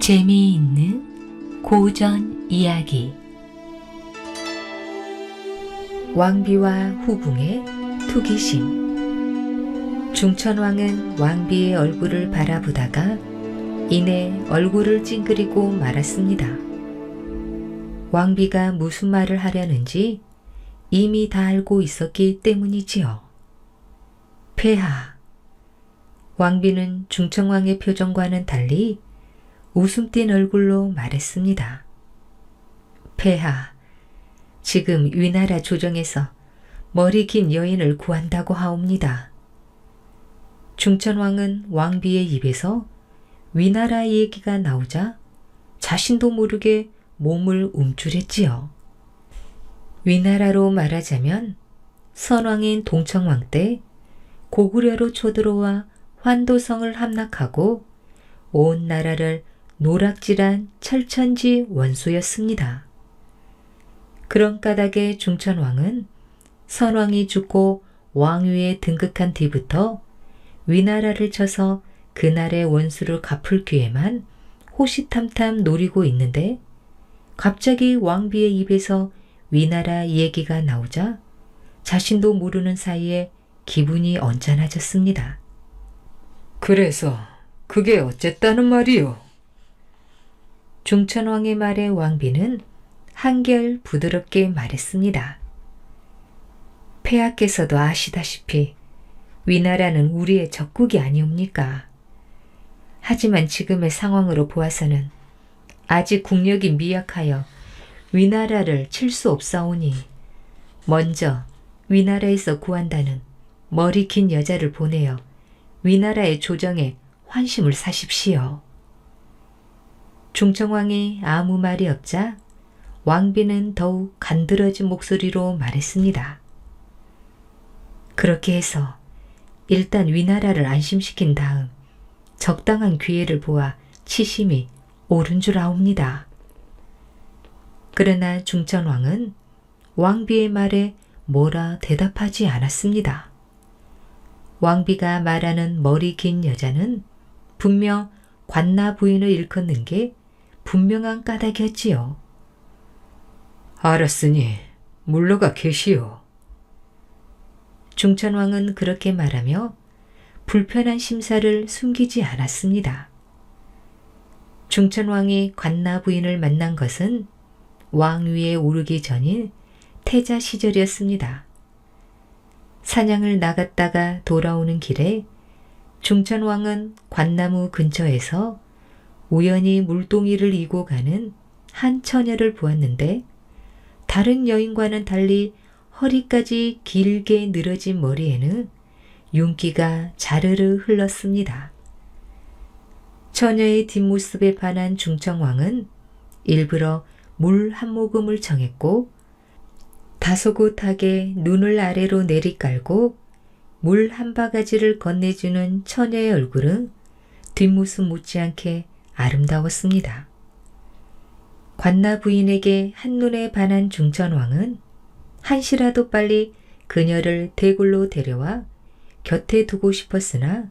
재미있는 고전 이야기. 왕비와 후궁의 투기심. 중천왕은 왕비의 얼굴을 바라보다가 이내 얼굴을 찡그리고 말았습니다. 왕비가 무슨 말을 하려는지 이미 다 알고 있었기 때문이지요. 폐하. 왕비는 중천왕의 표정과는 달리 웃음 띤 얼굴로 말했습니다. 폐하, 지금 위나라 조정에서 머리 긴 여인을 구한다고 하옵니다. 중천왕은 왕비의 입에서 위나라 얘기가 나오자 자신도 모르게 몸을 움츠렸지요. 위나라로 말하자면 선왕인 동청왕 때 고구려로 쳐들어와 환도성을 함락하고 온 나라를 노락질한 철천지 원수였습니다. 그런 까닭에 중천왕은 선왕이 죽고 왕위에 등극한 뒤부터 위나라를 쳐서 그날의 원수를 갚을 기회만 호시탐탐 노리고 있는데 갑자기 왕비의 입에서 위나라 얘기가 나오자 자신도 모르는 사이에 기분이 언짢아졌습니다. 그래서 그게 어쨌다는 말이요? 중천왕의 말에 왕비는 한결 부드럽게 말했습니다. 폐하께서도 아시다시피 위나라는 우리의 적국이 아니옵니까? 하지만 지금의 상황으로 보아서는 아직 국력이 미약하여 위나라를 칠 수 없사오니 먼저 위나라에서 구한다는 머리 긴 여자를 보내어 위나라의 조정에 환심을 사십시오. 중천왕이 아무 말이 없자 왕비는 더욱 간드러진 목소리로 말했습니다. 그렇게 해서 일단 위나라를 안심시킨 다음 적당한 기회를 보아 치심이 옳은 줄 아옵니다. 그러나 중천왕은 왕비의 말에 뭐라 대답하지 않았습니다. 왕비가 말하는 머리 긴 여자는 분명 관나 부인을 일컫는 게 분명한 까닭이었지요. 알았으니 물러가 계시오. 중천왕은 그렇게 말하며 불편한 심사를 숨기지 않았습니다. 중천왕이 관나 부인을 만난 것은 왕위에 오르기 전인 태자 시절이었습니다. 사냥을 나갔다가 돌아오는 길에 중천왕은 관나무 근처에서 우연히 물동이를 이고 가는 한 처녀를 보았는데 다른 여인과는 달리 허리까지 길게 늘어진 머리에는 윤기가 자르르 흘렀습니다. 처녀의 뒷모습에 반한 중천왕은 일부러 물 한 모금을 정했고 다소곳하게 눈을 아래로 내리깔고 물 한 바가지를 건네주는 처녀의 얼굴은 뒷모습 못지않게 아름다웠습니다. 관나 부인에게 한눈에 반한 중천왕은 한시라도 빨리 그녀를 대궐로 데려와 곁에 두고 싶었으나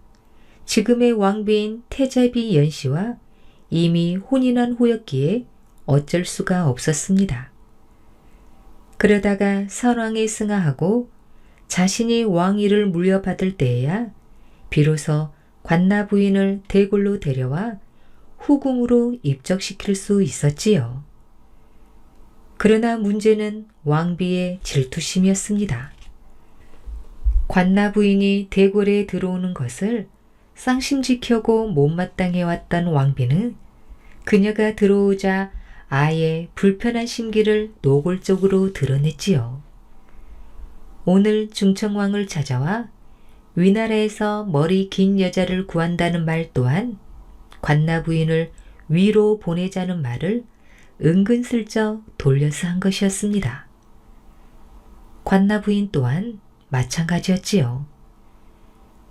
지금의 왕비인 태자비 연씨와 이미 혼인한 후였기에 어쩔 수가 없었습니다. 그러다가 선왕에 승하하고 자신이 왕위를 물려받을 때에야 비로소 관나 부인을 대궐로 데려와 후궁으로 입적시킬 수 있었지요. 그러나 문제는 왕비의 질투심이었습니다. 관나 부인이 대궐에 들어오는 것을 쌍심지켜고 못마땅해왔던 왕비는 그녀가 들어오자 아예 불편한 심기를 노골적으로 드러냈지요. 오늘 중천왕을 찾아와 위나라에서 머리 긴 여자를 구한다는 말 또한 관나 부인을 위로 보내자는 말을 은근슬쩍 돌려서 한 것이었습니다. 관나 부인 또한 마찬가지였지요.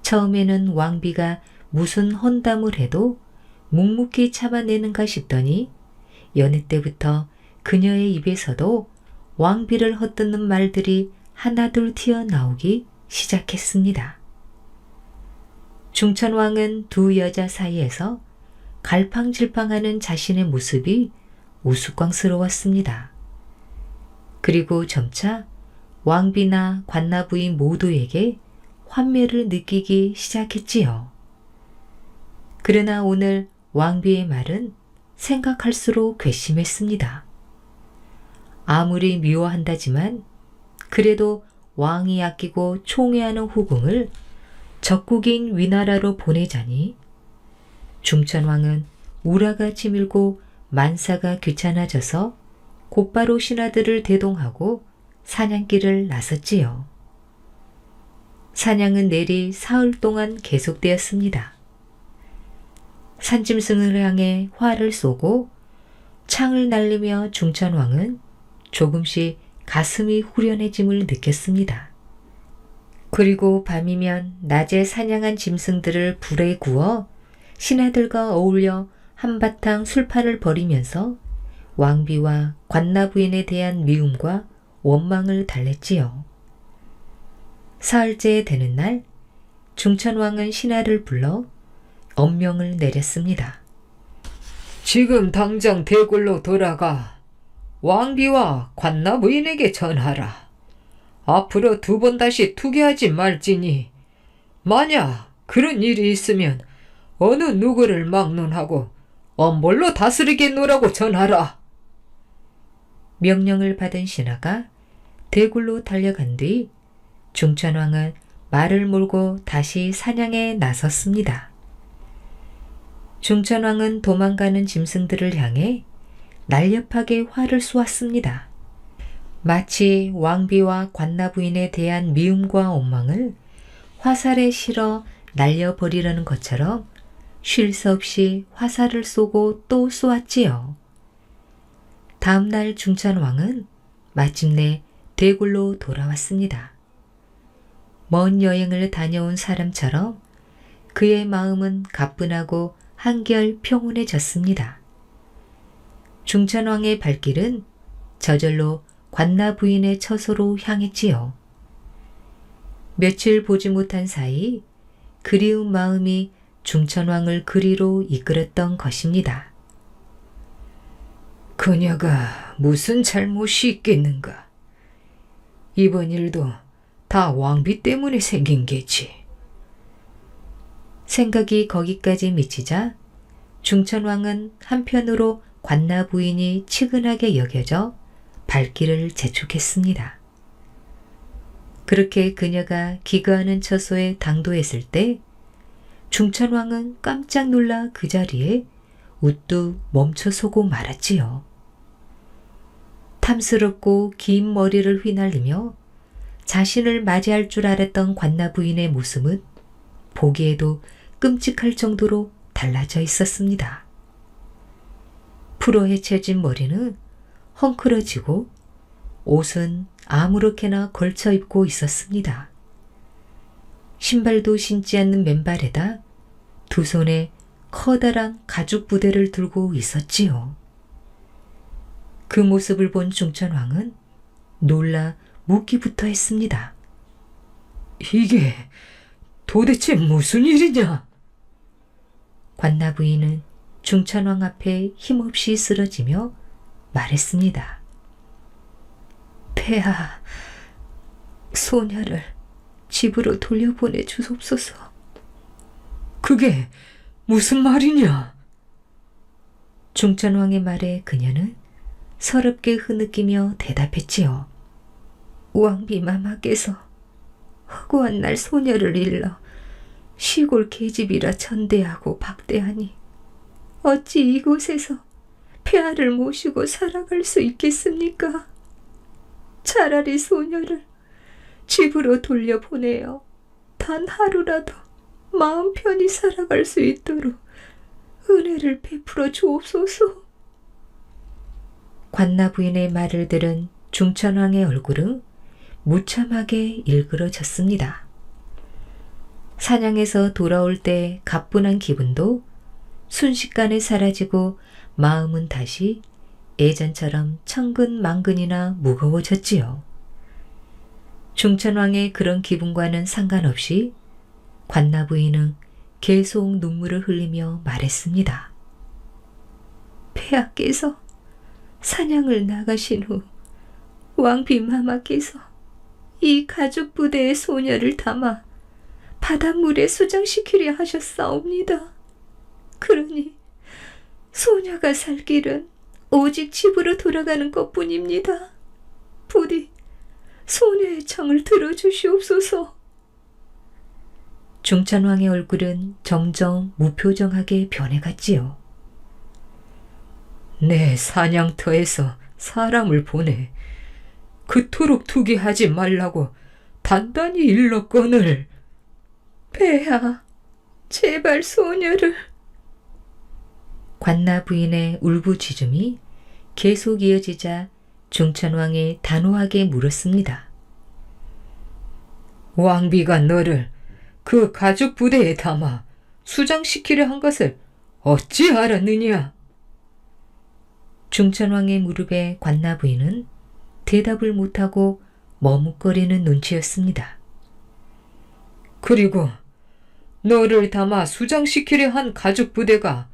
처음에는 왕비가 무슨 헌담을 해도 묵묵히 참아내는가 싶더니 여느 때부터 그녀의 입에서도 왕비를 헛듣는 말들이 하나둘 튀어나오기 시작했습니다. 중천왕은 두 여자 사이에서 갈팡질팡하는 자신의 모습이 우스꽝스러웠습니다. 그리고 점차 왕비나 관나부인 모두에게 환멸을 느끼기 시작했지요. 그러나 오늘 왕비의 말은 생각할수록 괘씸했습니다. 아무리 미워한다지만 그래도 왕이 아끼고 총애하는 후궁을 적국인 위나라로 보내자니 중천왕은 우라가 치밀고 만사가 귀찮아져서 곧바로 신하들을 대동하고 사냥길을 나섰지요. 사냥은 내리 사흘 동안 계속되었습니다. 산짐승을 향해 활을 쏘고 창을 날리며 중천왕은 조금씩 가슴이 후련해짐을 느꼈습니다. 그리고 밤이면 낮에 사냥한 짐승들을 불에 구워 신하들과 어울려 한바탕 술판을 벌이면서 왕비와 관나부인에 대한 미움과 원망을 달랬지요. 사흘째 되는 날 중천왕은 신하를 불러 엄명을 내렸습니다. 지금 당장 대굴로 돌아가 왕비와 관나부인에게 전하라. 앞으로 2번 다시 투기하지 말지니 만약 그런 일이 있으면 어느 누구를 막론하고 엄벌로 다스리게 놓으라고 전하라. 명령을 받은 신하가 대굴로 달려간 뒤 중천왕은 말을 몰고 다시 사냥에 나섰습니다. 중천왕은 도망가는 짐승들을 향해 날렵하게 활을 쏘았습니다. 마치 왕비와 관나부인에 대한 미움과 원망을 화살에 실어 날려버리려는 것처럼 쉴 새 없이 화살을 쏘고 또 쏘았지요. 다음 날 중천왕은 마침내 대굴로 돌아왔습니다. 먼 여행을 다녀온 사람처럼 그의 마음은 가뿐하고 한결 평온해졌습니다. 중천왕의 발길은 저절로 관나부인의 처소로 향했지요. 며칠 보지 못한 사이 그리운 마음이 중천왕을 그리로 이끌었던 것입니다. 그녀가 무슨 잘못이 있겠는가? 이번 일도 다 왕비 때문에 생긴 게지. 생각이 거기까지 미치자 중천왕은 한편으로 관나부인이 치근하게 여겨져 발길을 재촉했습니다. 그렇게 그녀가 기거하는 처소에 당도했을 때 중천왕은 깜짝 놀라 그 자리에 우뚝 멈춰서고 말았지요. 탐스럽고 긴 머리를 휘날리며 자신을 맞이할 줄 알았던 관나부인의 모습은 보기에도 끔찍할 정도로 달라져 있었습니다. 풀어헤쳐진 머리는 헝클어지고 옷은 아무렇게나 걸쳐 입고 있었습니다. 신발도 신지 않는 맨발에다 2 손에 커다란 가죽 부대를 들고 있었지요. 그 모습을 본 중천왕은 놀라 묻기부터 했습니다. 이게 도대체 무슨 일이냐? 관나부인은 중천왕 앞에 힘없이 쓰러지며 말했습니다. 폐하, 소녀를 집으로 돌려보내 주옵소서. 그게 무슨 말이냐? 중천왕의 말에 그녀는 서럽게 흐느끼며 대답했지요. 왕비 마마께서 허구한 날 소녀를 일러 시골 계집이라 전대하고 박대하니 어찌 이곳에서 폐하를 모시고 살아갈 수 있겠습니까? 차라리 소녀를 집으로 돌려보내어 단 하루라도 마음 편히 살아갈 수 있도록 은혜를 베풀어 주옵소서. 관나부인의 말을 들은 중천왕의 얼굴은 무참하게 일그러졌습니다. 사냥에서 돌아올 때 가뿐한 기분도 순식간에 사라지고 마음은 다시 예전처럼 천근만근이나 무거워졌지요. 중천왕의 그런 기분과는 상관없이 관나부인은 계속 눈물을 흘리며 말했습니다. 폐하께서 사냥을 나가신 후 왕비마마께서 이 가죽 부대의 소녀를 담아 바닷물에 수장시키려 하셨사옵니다. 그러니 소녀가 살 길은 오직 집으로 돌아가는 것뿐입니다. 부디 소녀의 청을 들어주시옵소서. 중천왕의 얼굴은 점점 무표정하게 변해갔지요. 내 사냥터에서 사람을 보내 그토록 투기하지 말라고 단단히 일렀거늘. 폐하, 제발 소녀를. 관나 부인의 울부짖음이 계속 이어지자 중천왕이 단호하게 물었습니다. 왕비가 너를 그 가죽 부대에 담아 수장시키려 한 것을 어찌 알았느냐? 중천왕의 무릎에 관나 부인은 대답을 못하고 머뭇거리는 눈치였습니다. 그리고 너를 담아 수장시키려 한 가죽 부대가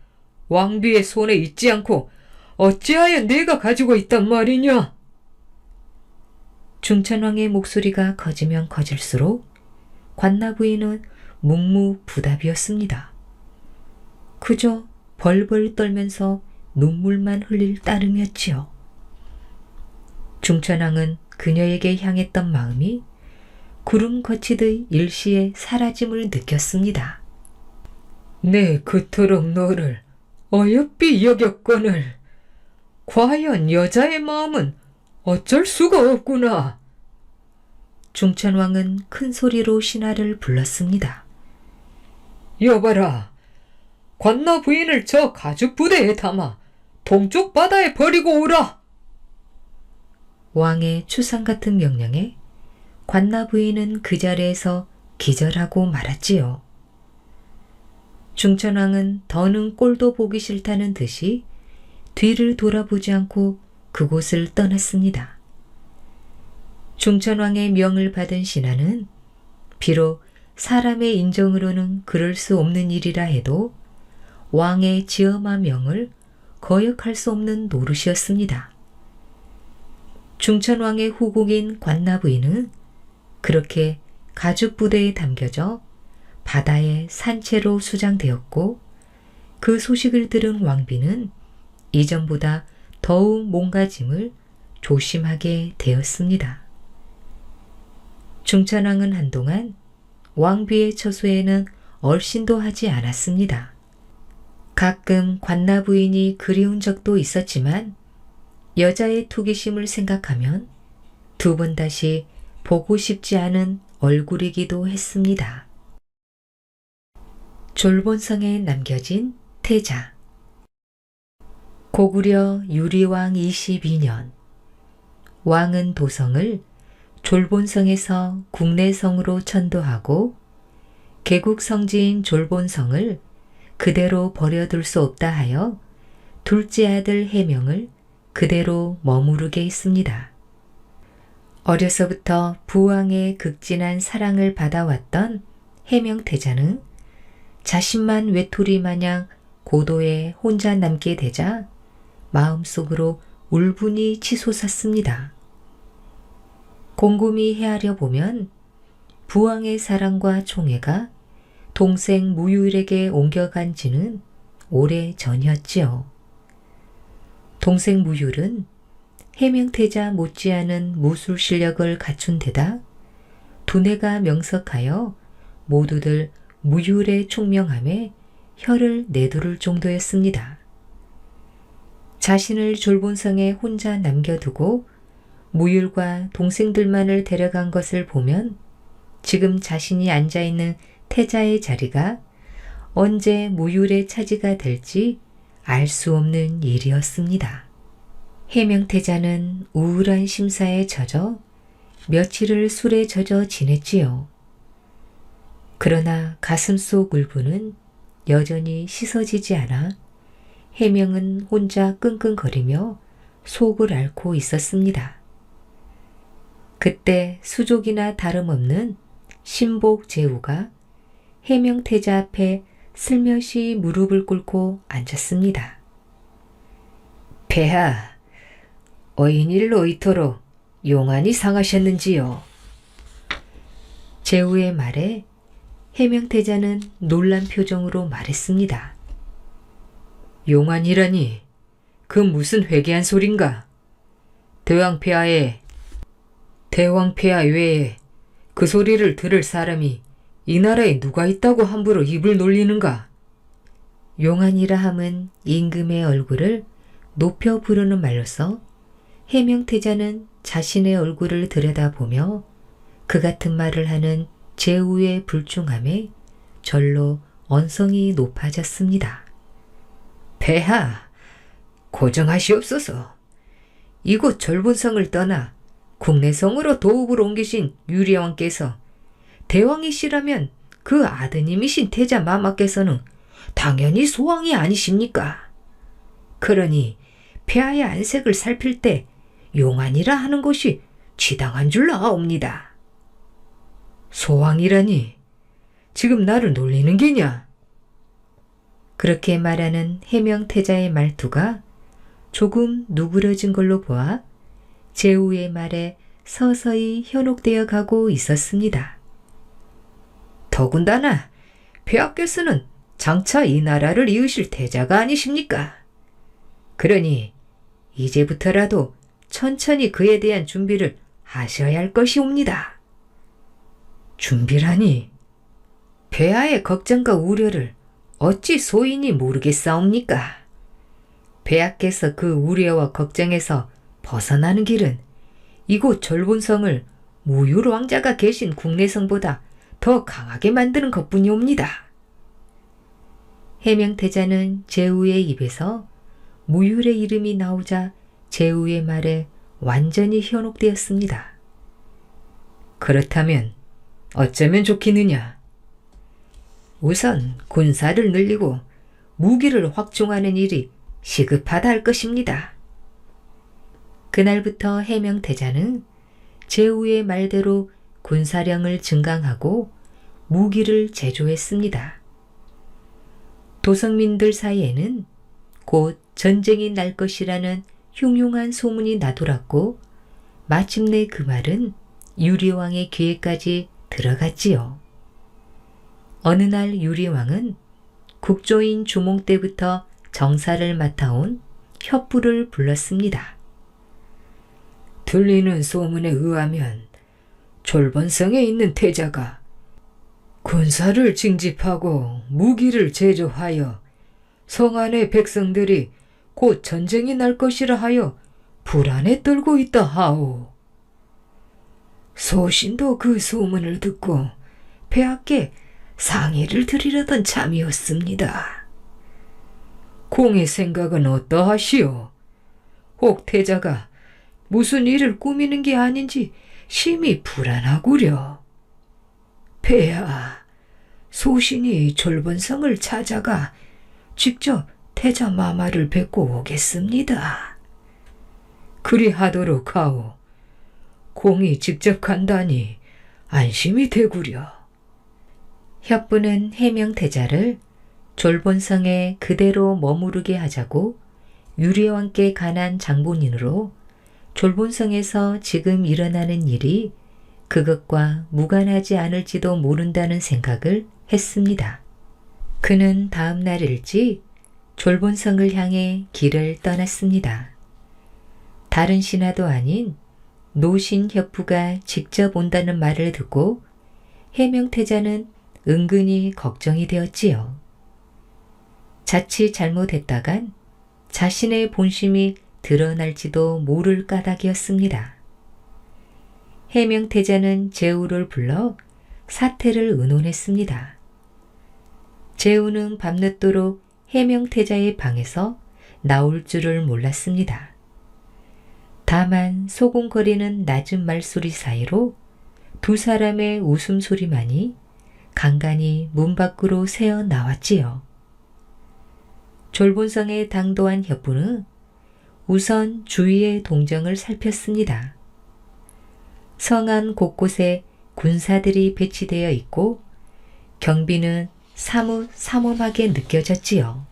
왕비의 손에 있지 않고 어찌하여 내가 가지고 있단 말이냐? 중천왕의 목소리가 커지면 커질수록 관나 부인은 묵묵부답이었습니다. 그저 벌벌 떨면서 눈물만 흘릴 따름이었지요. 중천왕은 그녀에게 향했던 마음이 구름 거치듯 일시에 사라짐을 느꼈습니다. 내 그토록 너를 어여삐 여겼거늘 과연 여자의 마음은 어쩔 수가 없구나. 중천왕은 큰 소리로 신하를 불렀습니다. 여봐라, 관나 부인을 저 가죽 부대에 담아 동쪽 바다에 버리고 오라. 왕의 추상 같은 명령에 관나 부인은 그 자리에서 기절하고 말았지요. 중천왕은 더는 꼴도 보기 싫다는 듯이 뒤를 돌아보지 않고 그곳을 떠났습니다. 중천왕의 명을 받은 신하는 비록 사람의 인정으로는 그럴 수 없는 일이라 해도 왕의 지엄한 명을 거역할 수 없는 노릇이었습니다. 중천왕의 후궁인 관나 부인은 그렇게 가죽 부대에 담겨져 바다에 산채로 수장되었고, 그 소식을 들은 왕비는 이전보다 더욱 몸가짐을 조심하게 되었습니다. 중천왕은 한동안 왕비의 처소에는 얼씬도 하지 않았습니다. 가끔 관나 부인이 그리운 적도 있었지만 여자의 투기심을 생각하면 두 번 다시 보고 싶지 않은 얼굴이기도 했습니다. 졸본성에 남겨진 태자. 고구려 유리왕 22년, 왕은 도성을 졸본성에서 국내성으로 천도하고 개국 성지인 졸본성을 그대로 버려둘 수 없다 하여 둘째 아들 해명을 그대로 머무르게 했습니다. 어려서부터 부왕의 극진한 사랑을 받아왔던 해명태자는 자신만 외톨이 마냥 고도에 혼자 남게 되자 마음속으로 울분이 치솟았습니다. 곰곰이 헤아려 보면 부왕의 사랑과 총애가 동생 무유일에게 옮겨간 지는 오래 전이었지요. 동생 무율은 해명태자 못지않은 무술 실력을 갖춘 데다 두뇌가 명석하여 모두들 무율의 총명함에 혀를 내두를 정도였습니다. 자신을 졸본성에 혼자 남겨두고 무율과 동생들만을 데려간 것을 보면 지금 자신이 앉아있는 태자의 자리가 언제 무율의 차지가 될지 알 수 없는 일이었습니다. 해명태자는 우울한 심사에 젖어 며칠을 술에 젖어 지냈지요. 그러나 가슴속 울분은 여전히 씻어지지 않아 해명은 혼자 끙끙거리며 속을 앓고 있었습니다. 그때 수족이나 다름없는 신복 제후가 해명태자 앞에 슬며시 무릎을 꿇고 앉았습니다. 폐하, 어인일로 이토록 용안이 상하셨는지요? 제후의 말에 해명태자는 놀란 표정으로 말했습니다. 용안이라니 그 무슨 회개한 소린가? 대왕폐하 외에 그 소리를 들을 사람이 이 나라에 누가 있다고 함부로 입을 놀리는가? 용안이라 함은 임금의 얼굴을 높여 부르는 말로서 해명태자는 자신의 얼굴을 들여다보며 그 같은 말을 하는 제후의 불중함에 절로 언성이 높아졌습니다. 폐하, 고정하시옵소서. 이곳 절본성을 떠나 국내성으로 도읍을 옮기신 유리왕께서 대왕이시라면 그 아드님이신 태자 마마께서는 당연히 소왕이 아니십니까? 그러니 폐하의 안색을 살필 때 용안이라 하는 것이 지당한 줄 아옵니다. 소왕이라니 지금 나를 놀리는 게냐? 그렇게 말하는 해명태자의 말투가 조금 누그러진 걸로 보아 제후의 말에 서서히 현혹되어 가고 있었습니다. 더군다나 폐하께서는 장차 이 나라를 이으실 태자가 아니십니까? 그러니 이제부터라도 천천히 그에 대한 준비를 하셔야 할 것이옵니다. 준비라니 폐하의 걱정과 우려를 어찌 소인이 모르겠사옵니까? 폐하께서 그 우려와 걱정에서 벗어나는 길은 이곳 절본성을 무율 왕자가 계신 국내성보다 더 강하게 만드는 것뿐이옵니다. 해명태자는 제후의 입에서 무율의 이름이 나오자 제후의 말에 완전히 현혹되었습니다. 그렇다면 어쩌면 좋겠느냐? 우선 군사를 늘리고 무기를 확충하는 일이 시급하다 할 것입니다. 그날부터 해명태자는 제후의 말대로 군사량을 증강하고 무기를 제조했습니다. 도성민들 사이에는 곧 전쟁이 날 것이라는 흉흉한 소문이 나돌았고 마침내 그 말은 유리왕의 귀에까지 들어갔지요. 어느 날 유리왕은 국조인 주몽 때부터 정사를 맡아온 협부를 불렀습니다. 들리는 소문에 의하면 졸본성에 있는 태자가 군사를 징집하고 무기를 제조하여 성 안의 백성들이 곧 전쟁이 날 것이라 하여 불안에 떨고 있다 하오. 소신도 그 소문을 듣고 폐하께 상의를 드리려던 참이었습니다. 공의 생각은 어떠하시오? 혹 태자가 무슨 일을 꾸미는 게 아닌지 심히 불안하구려. 폐하, 소신이 졸본성을 찾아가 직접 태자 마마를 뵙고 오겠습니다. 그리하도록 하오. 공이 직접 간다니 안심이 되구려. 협부는 해명태자를 졸본성에 그대로 머무르게 하자고 유리왕께 간한 장본인으로 졸본성에서 지금 일어나는 일이 그것과 무관하지 않을지도 모른다는 생각을 했습니다. 그는 다음 날 일찍 졸본성을 향해 길을 떠났습니다. 다른 신하도 아닌 노신협부가 직접 온다는 말을 듣고 해명태자는 은근히 걱정이 되었지요. 자칫 잘못했다간 자신의 본심이 드러날지도 모를 까닭이었습니다. 해명태자는 제후를 불러 사태를 의논했습니다. 제후는 밤늦도록 해명태자의 방에서 나올 줄을 몰랐습니다. 다만 소곤거리는 낮은 말소리 사이로 두 사람의 웃음소리만이 간간히 문 밖으로 새어 나왔지요. 졸본성에 당도한 협부는 우선 주위의 동정을 살폈습니다. 성안 곳곳에 군사들이 배치되어 있고 경비는 사뭇 삼엄하게 느껴졌지요.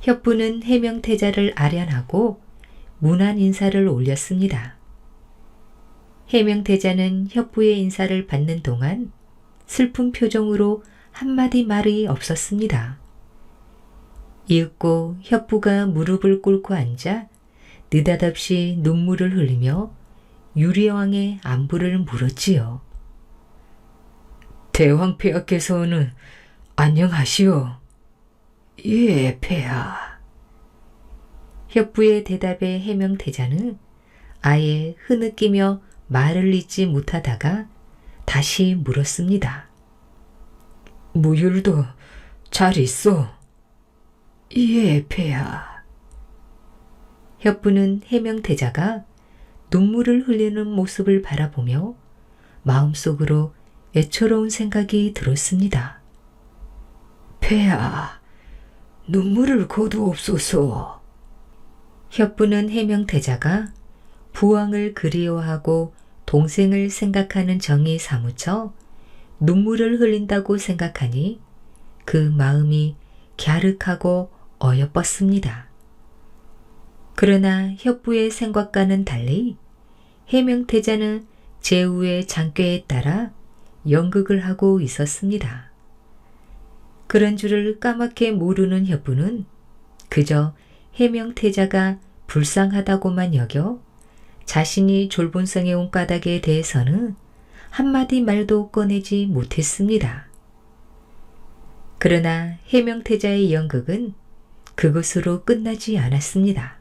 협부는 해명태자를 아련하고 문안 인사를 올렸습니다. 해명태자는 협부의 인사를 받는 동안 슬픈 표정으로 한마디 말이 없었습니다. 이윽고 협부가 무릎을 꿇고 앉아 느닷없이 눈물을 흘리며 유리왕의 안부를 물었지요. 대왕폐하께서는 안녕하시오. 예, 폐하. 협부의 대답에 해명태자는 아예 흐느끼며 말을 잇지 못하다가 다시 물었습니다. 무율도 잘 있어. 예, 폐하. 협부는 해명태자가 눈물을 흘리는 모습을 바라보며 마음속으로 애처로운 생각이 들었습니다. 폐하, 눈물을 거두옵소서. 협부는 해명태자가 부왕을 그리워하고 동생을 생각하는 정이 사무쳐 눈물을 흘린다고 생각하니 그 마음이 갸륵하고 어여뻤습니다. 그러나 협부의 생각과는 달리 해명태자는 제후의 장꾀에 따라 연극을 하고 있었습니다. 그런 줄을 까맣게 모르는 협부는 그저 해명태자가 불쌍하다고만 여겨 자신이 졸본성에 온 까닭에 대해서는 한마디 말도 꺼내지 못했습니다. 그러나 해명태자의 연극은 그것으로 끝나지 않았습니다.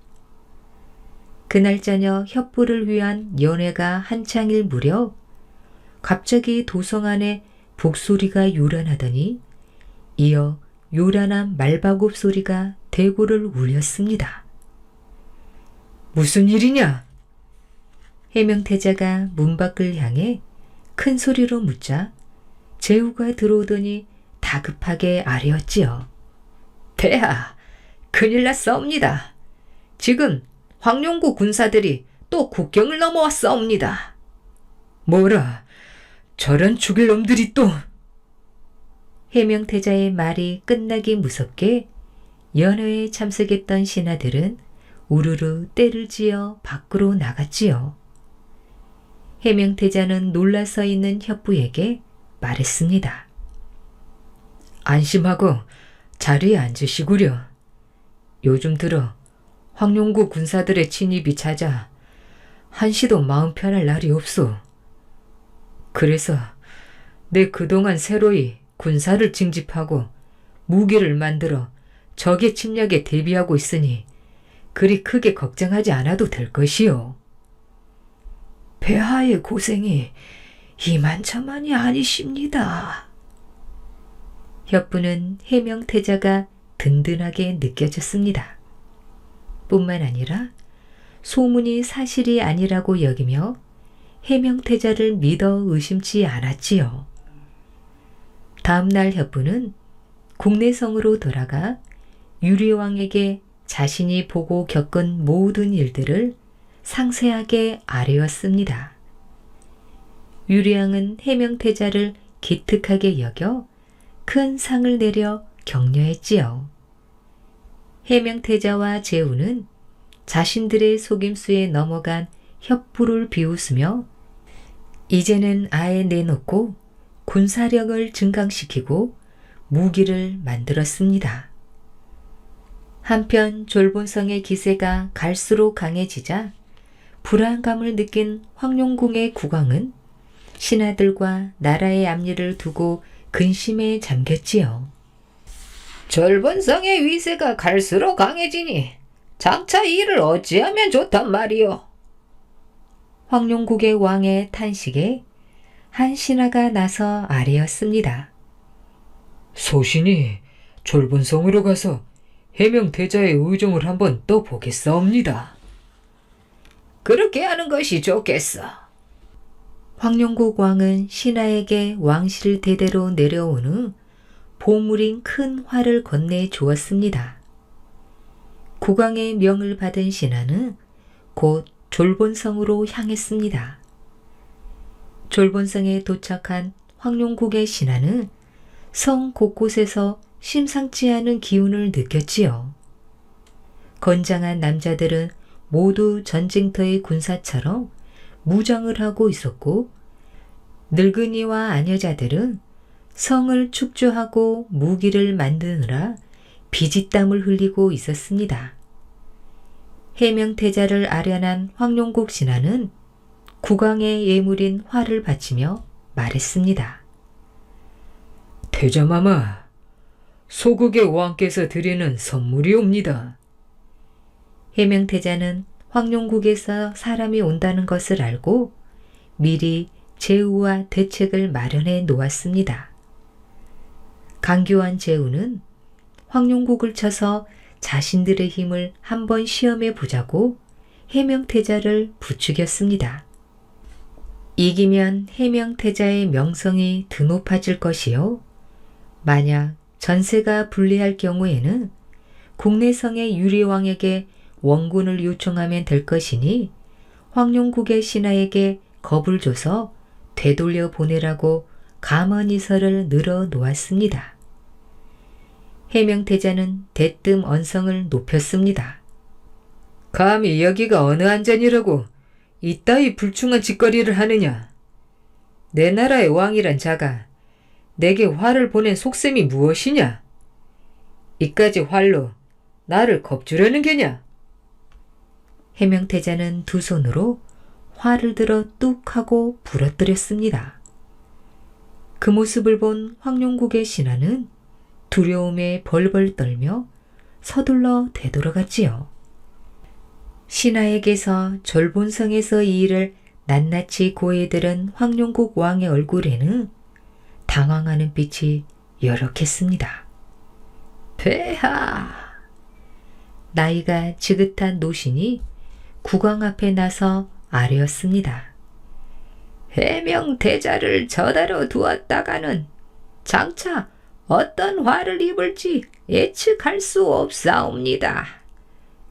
그날 저녁 협부를 위한 연회가 한창일 무렵 갑자기 도성 안에 북소리가 요란하더니 이어 요란한 말바굽 소리가 대고를 울렸습니다. 무슨 일이냐? 해명태자가 문 밖을 향해 큰 소리로 묻자 제후가 들어오더니 다급하게 아뢰었지요. 폐하, 큰일 났사옵니다. 지금 황룡구 군사들이 또 국경을 넘어왔사옵니다. 뭐라, 저런 죽일 놈들이 또... 해명태자의 말이 끝나기 무섭게 연회에 참석했던 신하들은 우르르 떼를 지어 밖으로 나갔지요. 해명태자는 놀라 서 있는 협부에게 말했습니다. 안심하고 자리에 앉으시구려. 요즘 들어 황룡구 군사들의 침입이 잦아 한시도 마음 편할 날이 없소. 그래서 내 그동안 새로이 군사를 징집하고 무기를 만들어 적의 침략에 대비하고 있으니 그리 크게 걱정하지 않아도 될 것이요. 폐하의 고생이 이만저만이 아니십니다. 협부는 해명태자가 든든하게 느껴졌습니다. 뿐만 아니라 소문이 사실이 아니라고 여기며 해명태자를 믿어 의심치 않았지요. 다음 날 협부는 국내성으로 돌아가 유리왕에게 자신이 보고 겪은 모든 일들을 상세하게 아뢰었습니다. 유리왕은 해명태자를 기특하게 여겨 큰 상을 내려 격려했지요. 해명태자와 제후는 자신들의 속임수에 넘어간 협부를 비웃으며 이제는 아예 내놓고 군사력을 증강시키고 무기를 만들었습니다. 한편 졸본성의 기세가 갈수록 강해지자 불안감을 느낀 황룡궁의 국왕은 신하들과 나라의 앞일을 두고 근심에 잠겼지요. 졸본성의 위세가 갈수록 강해지니 장차 이를 어찌하면 좋단 말이오. 황룡국의 왕의 탄식에 한 신하가 나서 아뢰었습니다. 소신이 졸본성으로 가서 해명태자의 의종을 한번 떠보겠사옵니다. 그렇게 하는 것이 좋겠어. 황룡국 왕은 신하에게 왕실 대대로 내려온 후 보물인 큰 활을 건네 주었습니다. 국왕의 명을 받은 신하는 곧 졸본성으로 향했습니다. 졸본성에 도착한 황룡국의 신하는 성 곳곳에서 심상치 않은 기운을 느꼈지요. 건장한 남자들은 모두 전쟁터의 군사처럼 무장을 하고 있었고, 늙은이와 아녀자들은 성을 축조하고 무기를 만드느라 피짓땀을 흘리고 있었습니다. 해명태자를 아련한 황룡국 신하는 국왕의 예물인 활을 바치며 말했습니다. 태자마마, 소국의 왕께서 드리는 선물이옵니다. 해명태자는 황룡국에서 사람이 온다는 것을 알고 미리 제후와 대책을 마련해 놓았습니다. 강교한 제후는 황룡국을 쳐서 자신들의 힘을 한번 시험해 보자고 해명태자를 부추겼습니다. 이기면 해명태자의 명성이 드높아질 것이요. 만약 전세가 불리할 경우에는 국내성의 유리왕에게 원군을 요청하면 될 것이니 황룡국의 신하에게 겁을 줘서 되돌려 보내라고 감언이설을 늘어 놓았습니다. 해명태자는 대뜸 언성을 높였습니다. 감히 여기가 어느 안전이라고 이따위 불충한 짓거리를 하느냐? 내 나라의 왕이란 자가 내게 활을 보낸 속셈이 무엇이냐? 이까지 활로 나를 겁주려는 게냐? 해명태자는 두 손으로 활을 들어 뚝 하고 부러뜨렸습니다. 그 모습을 본 황룡국의 신하는 두려움에 벌벌 떨며 서둘러 되돌아갔지요. 신하에게서 졸본성에서 이 일을 낱낱이 고해들은 황룡국 왕의 얼굴에는 당황하는 빛이 여력했습니다. 폐하! 나이가 지긋한 노신이 국왕 앞에 나서 아뢰었습니다. 해명태자를 저다로 두었다가는 장차 어떤 화를 입을지 예측할 수 없사옵니다.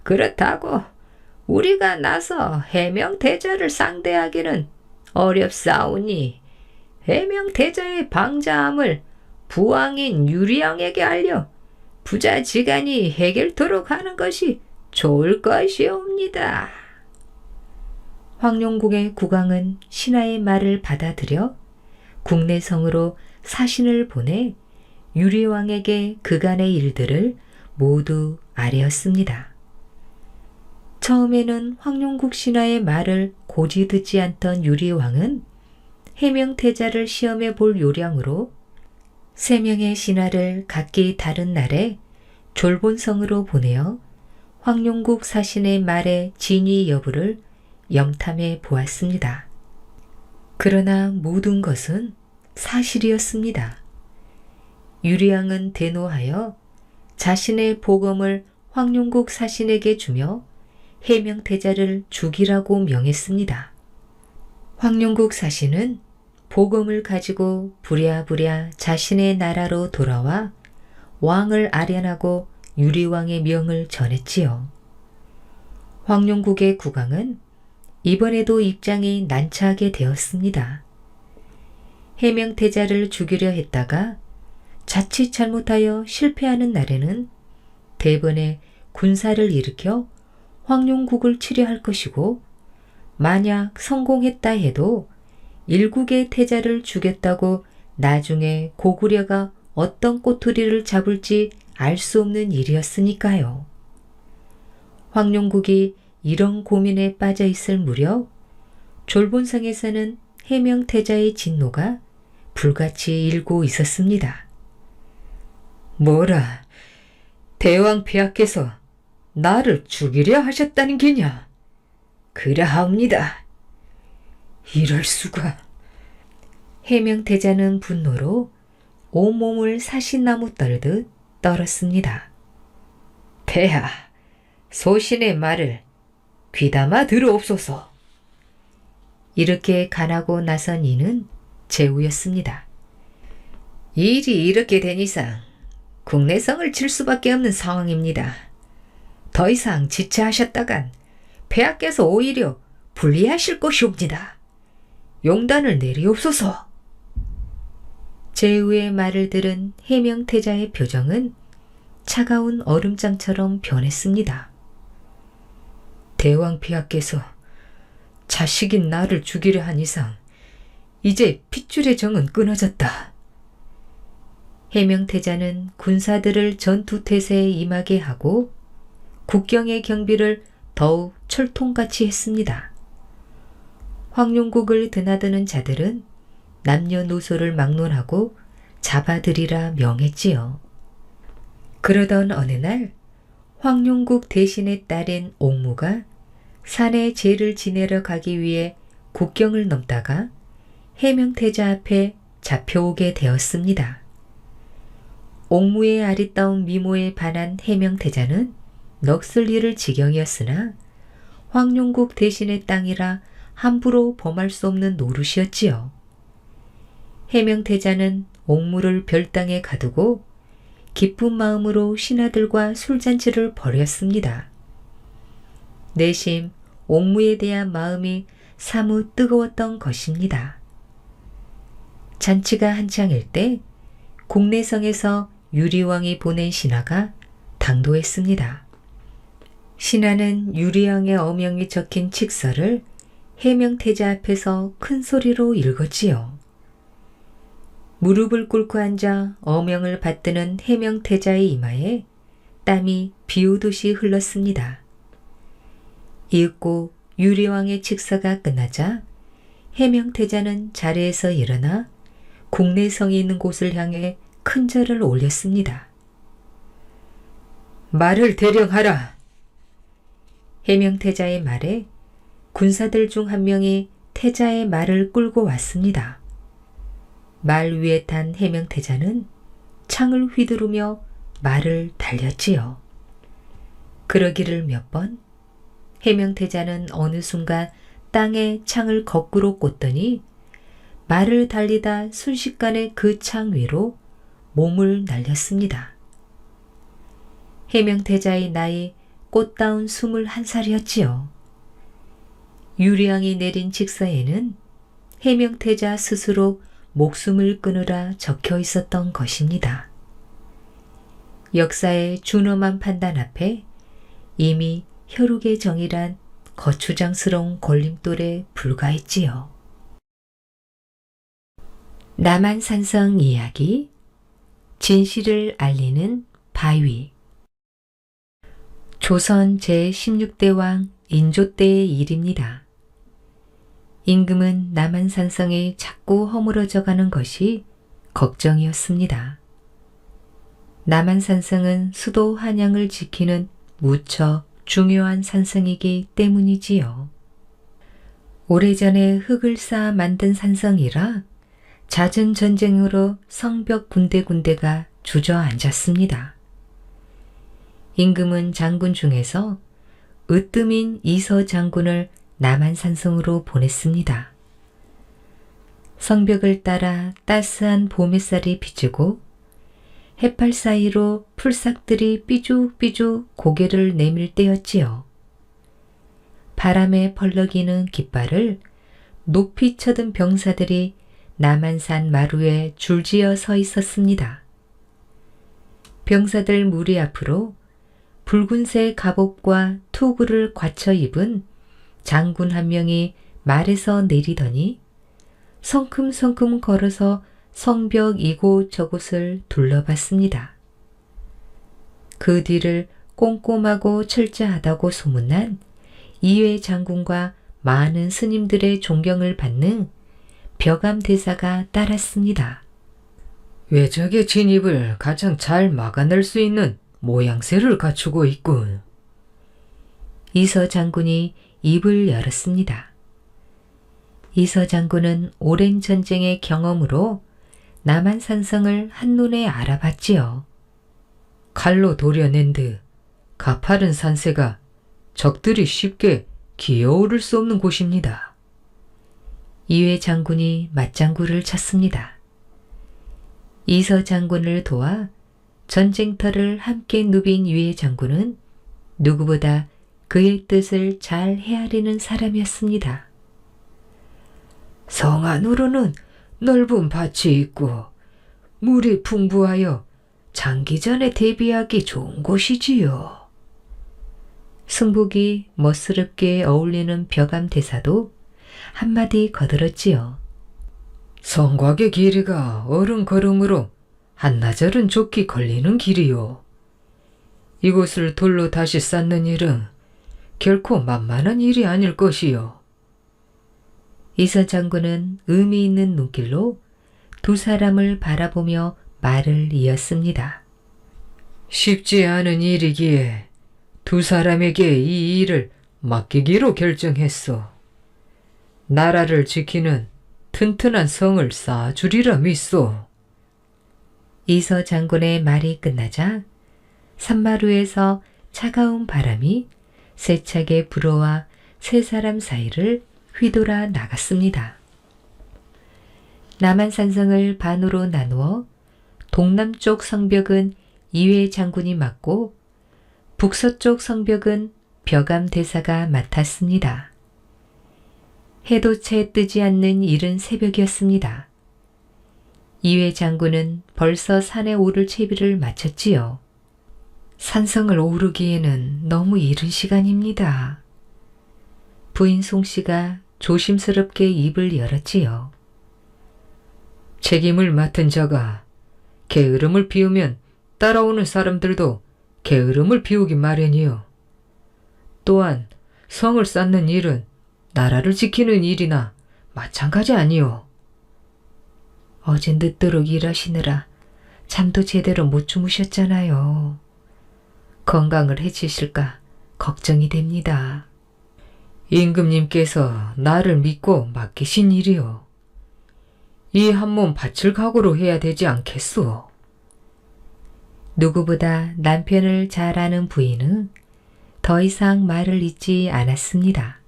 그렇다고 우리가 나서 해명태자를 상대하기는 어렵사오니 해명태자의 방자함을 부왕인 유리왕에게 알려 부자지간이 해결토록 하는 것이 좋을 것이옵니다. 황룡국의 국왕은 신하의 말을 받아들여 국내성으로 사신을 보내 유리왕에게 그간의 일들을 모두 아뢰었습니다. 처음에는 황룡국 신하의 말을 고지 듣지 않던 유리왕은 해명태자를 시험해 볼 요량으로 3명의 신하를 각기 다른 날에 졸본성으로 보내어 황룡국 사신의 말의 진위 여부를 염탐해 보았습니다. 그러나 모든 것은 사실이었습니다. 유리왕은 대노하여 자신의 보검을 황룡국 사신에게 주며 해명태자를 죽이라고 명했습니다. 황룡국 사신은 보검을 가지고 부랴부랴 자신의 나라로 돌아와 왕을 아련하고 유리왕의 명을 전했지요. 황룡국의 국왕은 이번에도 입장이 난처하게 되었습니다. 해명태자를 죽이려 했다가 자칫 잘못하여 실패하는 날에는 대번에 군사를 일으켜 황룡국을 치려 할 것이고, 만약 성공했다 해도 일국의 태자를 죽였다고 나중에 고구려가 어떤 꼬투리를 잡을지 알 수 없는 일이었으니까요. 황룡국이 이런 고민에 빠져 있을 무렵 졸본성에서는 해명태자의 진노가 불같이 일고 있었습니다. 뭐라, 대왕 폐하께서 나를 죽이려 하셨다는 게냐? 그러하옵니다. 이럴 수가. 해명태자는 분노로 온몸을 사신나무 떨듯 떨었습니다. 폐하, 소신의 말을 귀담아 들어옵소서. 이렇게 간하고 나선 이는 제후였습니다. 일이 이렇게 된 이상 국내성을 칠 수밖에 없는 상황입니다. 더 이상 지체하셨다간 폐하께서 오히려 불리하실 것이옵니다. 용단을 내리옵소서. 제후의 말을 들은 해명태자의 표정은 차가운 얼음장처럼 변했습니다. 대왕 폐하께서 자식인 나를 죽이려 한 이상 이제 핏줄의 정은 끊어졌다. 해명태자는 군사들을 전투태세에 임하게 하고 국경의 경비를 더욱 철통같이 했습니다. 황룡국을 드나드는 자들은 남녀노소를 막론하고 잡아들이라 명했지요. 그러던 어느 날 황룡국 대신의 딸인 옥무가 산에 제를 지내러 가기 위해 국경을 넘다가 해명태자 앞에 잡혀오게 되었습니다. 옥무의 아리따운 미모에 반한 해명태자는 넋을 잃을 지경이었으나 황룡국 대신의 땅이라 함부로 범할 수 없는 노릇이었지요. 해명태자는 옥무를 별당에 가두고 기쁜 마음으로 신하들과 술잔치를 벌였습니다. 내심 옥무에 대한 마음이 사뭇 뜨거웠던 것입니다. 잔치가 한창일 때 국내성에서 유리왕이 보낸 신하가 당도했습니다. 신하는 유리왕의 어명이 적힌 칙서를 해명태자 앞에서 큰 소리로 읽었지요. 무릎을 꿇고 앉아 어명을 받드는 해명태자의 이마에 땀이 비오듯이 흘렀습니다. 읽고 유리왕의 칙서가 끝나자 해명태자는 자리에서 일어나 국내성이 있는 곳을 향해 큰 절을 올렸습니다. 말을 대령하라. 해명태자의 말에 군사들 중 한 명이 태자의 말을 끌고 왔습니다. 말 위에 탄 해명태자는 창을 휘두르며 말을 달렸지요. 그러기를 몇 번 해명태자는 어느 순간 땅에 창을 거꾸로 꽂더니 말을 달리다 순식간에 그 창 위로 몸을 날렸습니다. 해명태자의 나이 꽃다운 21살이었지요. 유리왕이 내린 직서에는 해명태자 스스로 목숨을 끊으라 적혀 있었던 것입니다. 역사의 준엄한 판단 앞에 이미 혈육의 정이란 거추장스러운 걸림돌에 불과했지요. 남한산성 이야기 진실을 알리는 바위. 조선 제16대 왕 인조 때의 일입니다. 임금은 남한산성이 자꾸 허물어져 가는 것이 걱정이었습니다. 남한산성은 수도 한양을 지키는 무척 중요한 산성이기 때문이지요. 오래전에 흙을 쌓아 만든 산성이라 잦은 전쟁으로 성벽 군데군데가 주저앉았습니다. 임금은 장군 중에서 으뜸인 이서 장군을 남한산성으로 보냈습니다. 성벽을 따라 따스한 봄 햇살이 비추고 해팔 사이로 풀싹들이 삐죽삐죽 고개를 내밀 때였지요. 바람에 펄럭이는 깃발을 높이 쳐든 병사들이 남한산 마루에 줄지어 서 있었습니다. 병사들 무리 앞으로 붉은색 갑옷과 투구를 갖춰 입은 장군 한 명이 말에서 내리더니 성큼성큼 걸어서 성벽 이곳저곳을 둘러봤습니다. 그 뒤를 꼼꼼하고 철저하다고 소문난 이회 장군과 많은 스님들의 존경을 받는 벽암 대사가 따랐습니다. 외적의 진입을 가장 잘 막아낼 수 있는 모양새를 갖추고 있군. 이서 장군이 입을 열었습니다. 이서 장군은 오랜 전쟁의 경험으로 남한산성을 한눈에 알아봤지요. 칼로 도려낸 듯 가파른 산세가 적들이 쉽게 기어오를 수 없는 곳입니다. 이회 장군이 맞장구를 쳤습니다. 이서 장군을 도와 전쟁터를 함께 누빈 이회 장군은 누구보다 그의 뜻을 잘 헤아리는 사람이었습니다. 성 안으로는 넓은 밭이 있고 물이 풍부하여 장기전에 대비하기 좋은 곳이지요. 승복이 멋스럽게 어울리는 벼감 대사도 한마디 거들었지요. 성곽의 길이가 어른 걸음으로 한나절은 좋게 걸리는 길이요. 이곳을 돌로 다시 쌓는 일은 결코 만만한 일이 아닐 것이요. 이선 장군은 의미 있는 눈길로 두 사람을 바라보며 말을 이었습니다. 쉽지 않은 일이기에 두 사람에게 이 일을 맡기기로 결정했소. 나라를 지키는 튼튼한 성을 쌓아주리라 믿소. 이서 장군의 말이 끝나자 산마루에서 차가운 바람이 세차게 불어와 세 사람 사이를 휘돌아 나갔습니다. 남한산성을 반으로 나누어 동남쪽 성벽은 이회 장군이 맡고 북서쪽 성벽은 벼감 대사가 맡았습니다. 해도 채 뜨지 않는 이른 새벽이었습니다. 이회 장군은 벌써 산에 오를 채비를 마쳤지요. 산성을 오르기에는 너무 이른 시간입니다. 부인 송씨가 조심스럽게 입을 열었지요. 책임을 맡은 자가 게으름을 피우면 따라오는 사람들도 게으름을 피우기 마련이요. 또한 성을 쌓는 일은 나라를 지키는 일이나 마찬가지 아니요. 어제 늦도록 일하시느라 잠도 제대로 못 주무셨잖아요. 건강을 해치실까 걱정이 됩니다. 임금님께서 나를 믿고 맡기신 일이요. 이 한 몸 바칠 각오로 해야 되지 않겠소. 누구보다 남편을 잘 아는 부인은 더 이상 말을 잇지 않았습니다.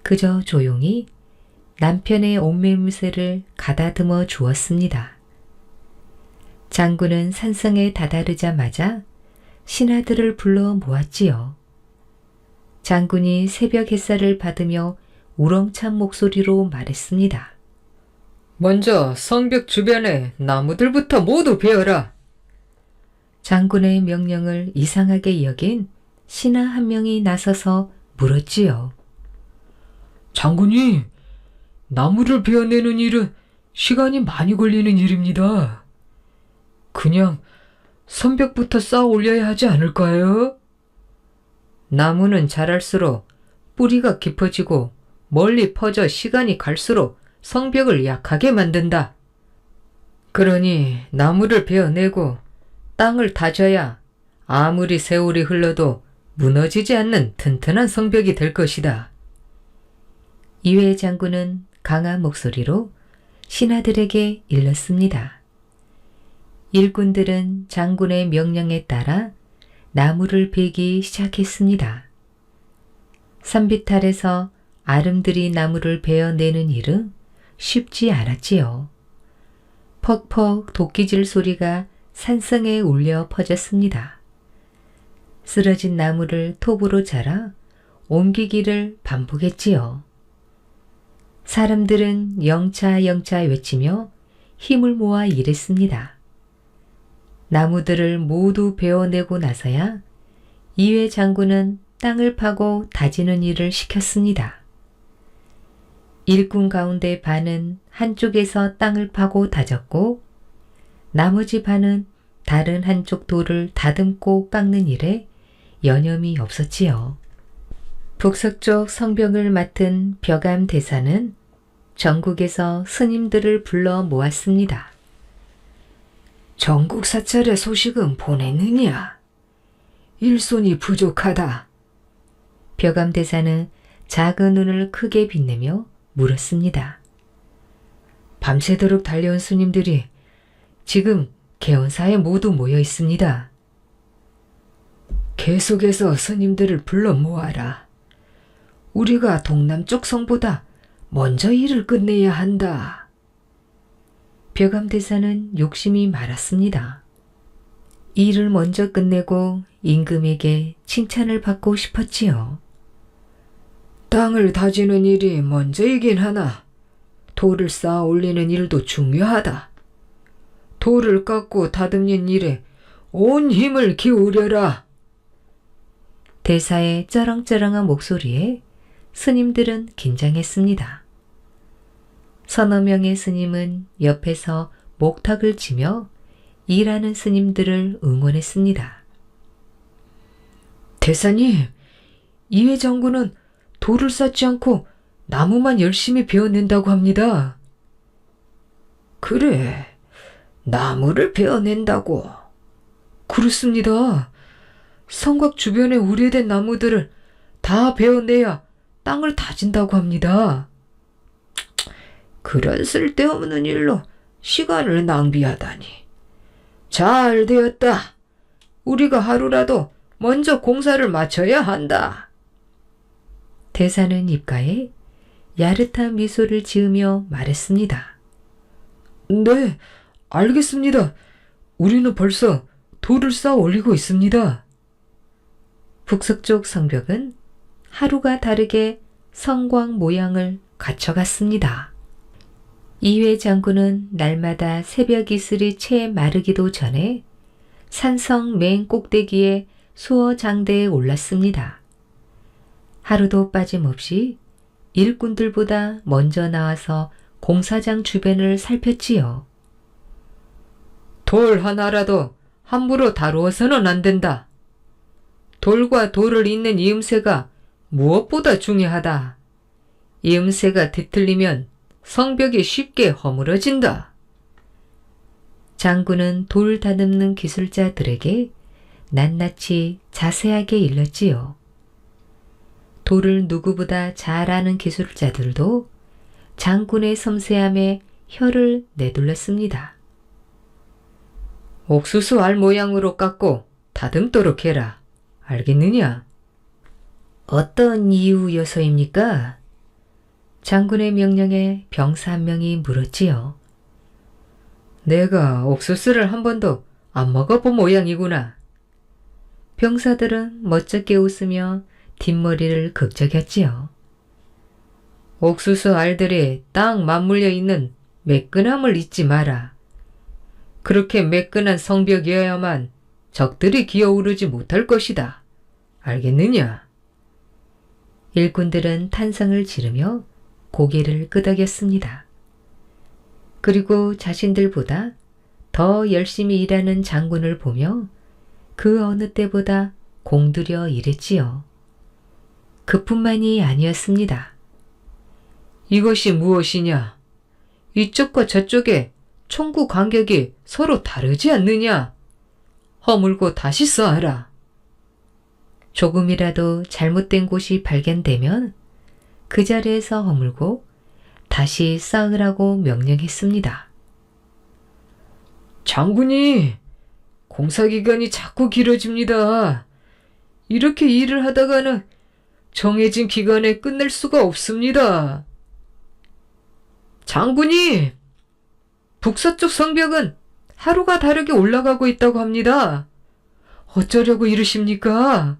그저 조용히 남편의 옷매무새를 가다듬어 주었습니다. 장군은 산성에 다다르자마자 신하들을 불러 모았지요. 장군이 새벽 햇살을 받으며 우렁찬 목소리로 말했습니다. 먼저 성벽 주변의 나무들부터 모두 베어라. 장군의 명령을 이상하게 여긴 신하 한 명이 나서서 물었지요. 장군님, 나무를 베어내는 일은 시간이 많이 걸리는 일입니다. 그냥 성벽부터 쌓아 올려야 하지 않을까요? 나무는 자랄수록 뿌리가 깊어지고 멀리 퍼져 시간이 갈수록 성벽을 약하게 만든다. 그러니 나무를 베어내고 땅을 다져야 아무리 세월이 흘러도 무너지지 않는 튼튼한 성벽이 될 것이다. 이회 장군은 강한 목소리로 신하들에게 일렀습니다. 일꾼들은 장군의 명령에 따라 나무를 베기 시작했습니다. 산비탈에서 아름드리 나무를 베어내는 일은 쉽지 않았지요. 퍽퍽 도끼질 소리가 산성에 울려 퍼졌습니다. 쓰러진 나무를 톱으로 자라 옮기기를 반복했지요. 사람들은 영차 영차 외치며 힘을 모아 일했습니다. 나무들을 모두 베어내고 나서야 이회 장군은 땅을 파고 다지는 일을 시켰습니다. 일꾼 가운데 반은 한쪽에서 땅을 파고 다졌고 나머지 반은 다른 한쪽 돌을 다듬고 깎는 일에 여념이 없었지요. 북서쪽 성벽을 맡은 벼감 대사는 전국에서 스님들을 불러 모았습니다. 전국 사찰의 소식은 보냈느냐? 일손이 부족하다. 벼감 대사는 작은 눈을 크게 빛내며 물었습니다. 밤새도록 달려온 스님들이 지금 개원사에 모두 모여 있습니다. 계속해서 스님들을 불러 모아라. 우리가 동남쪽 성보다 먼저 일을 끝내야 한다. 벼감 대사는 욕심이 많았습니다. 일을 먼저 끝내고 임금에게 칭찬을 받고 싶었지요. 땅을 다지는 일이 먼저이긴 하나 돌을 쌓아 올리는 일도 중요하다. 돌을 깎고 다듬는 일에 온 힘을 기울여라. 대사의 쩌렁쩌렁한 목소리에 스님들은 긴장했습니다. 서너 명의 스님은 옆에서 목탁을 치며 일하는 스님들을 응원했습니다. 대사님, 이회 장군은 돌을 쌓지 않고 나무만 열심히 베어낸다고 합니다. 그래, 나무를 베어낸다고. 그렇습니다. 성곽 주변에 우려된 나무들을 다 베어내야 땅을 다진다고 합니다. 그런 쓸데없는 일로 시간을 낭비하다니. 잘 되었다. 우리가 하루라도 먼저 공사를 마쳐야 한다. 대사는 입가에 야릇한 미소를 지으며 말했습니다. 네, 알겠습니다. 우리는 벌써 돌을 쌓아 올리고 있습니다. 북서쪽 성벽은 하루가 다르게 성곽 모양을 갖춰갔습니다. 이회 장군은 날마다 새벽 이슬이 채 마르기도 전에 산성 맨 꼭대기에 수어 장대에 올랐습니다. 하루도 빠짐없이 일꾼들보다 먼저 나와서 공사장 주변을 살폈지요. 돌 하나라도 함부로 다루어서는 안 된다. 돌과 돌을 잇는 이음새가 무엇보다 중요하다. 이음새가 뒤틀리면 성벽이 쉽게 허물어진다. 장군은 돌 다듬는 기술자들에게 낱낱이 자세하게 일렀지요. 돌을 누구보다 잘 아는 기술자들도 장군의 섬세함에 혀를 내둘렀습니다. 옥수수 알 모양으로 깎고 다듬도록 해라. 알겠느냐? 어떤 이유여서입니까? 장군의 명령에 병사 한 명이 물었지요. 내가 옥수수를 한 번도 안 먹어본 모양이구나. 병사들은 멋쩍게 웃으며 뒷머리를 극적였지요. 옥수수 알들이 딱 맞물려 있는 매끈함을 잊지 마라. 그렇게 매끈한 성벽이어야만 적들이 기어오르지 못할 것이다. 알겠느냐? 일꾼들은 탄성을 지르며 고개를 끄덕였습니다. 그리고 자신들보다 더 열심히 일하는 장군을 보며 그 어느 때보다 공들여 일했지요. 그뿐만이 아니었습니다. 이것이 무엇이냐? 이쪽과 저쪽에 총구 간격이 서로 다르지 않느냐? 허물고 다시 쌓아라. 조금이라도 잘못된 곳이 발견되면 그 자리에서 허물고 다시 쌓으라고 명령했습니다. 장군이, 공사기간이 자꾸 길어집니다. 이렇게 일을 하다가는 정해진 기간에 끝낼 수가 없습니다. 장군이, 북서쪽 성벽은 하루가 다르게 올라가고 있다고 합니다. 어쩌려고 이러십니까?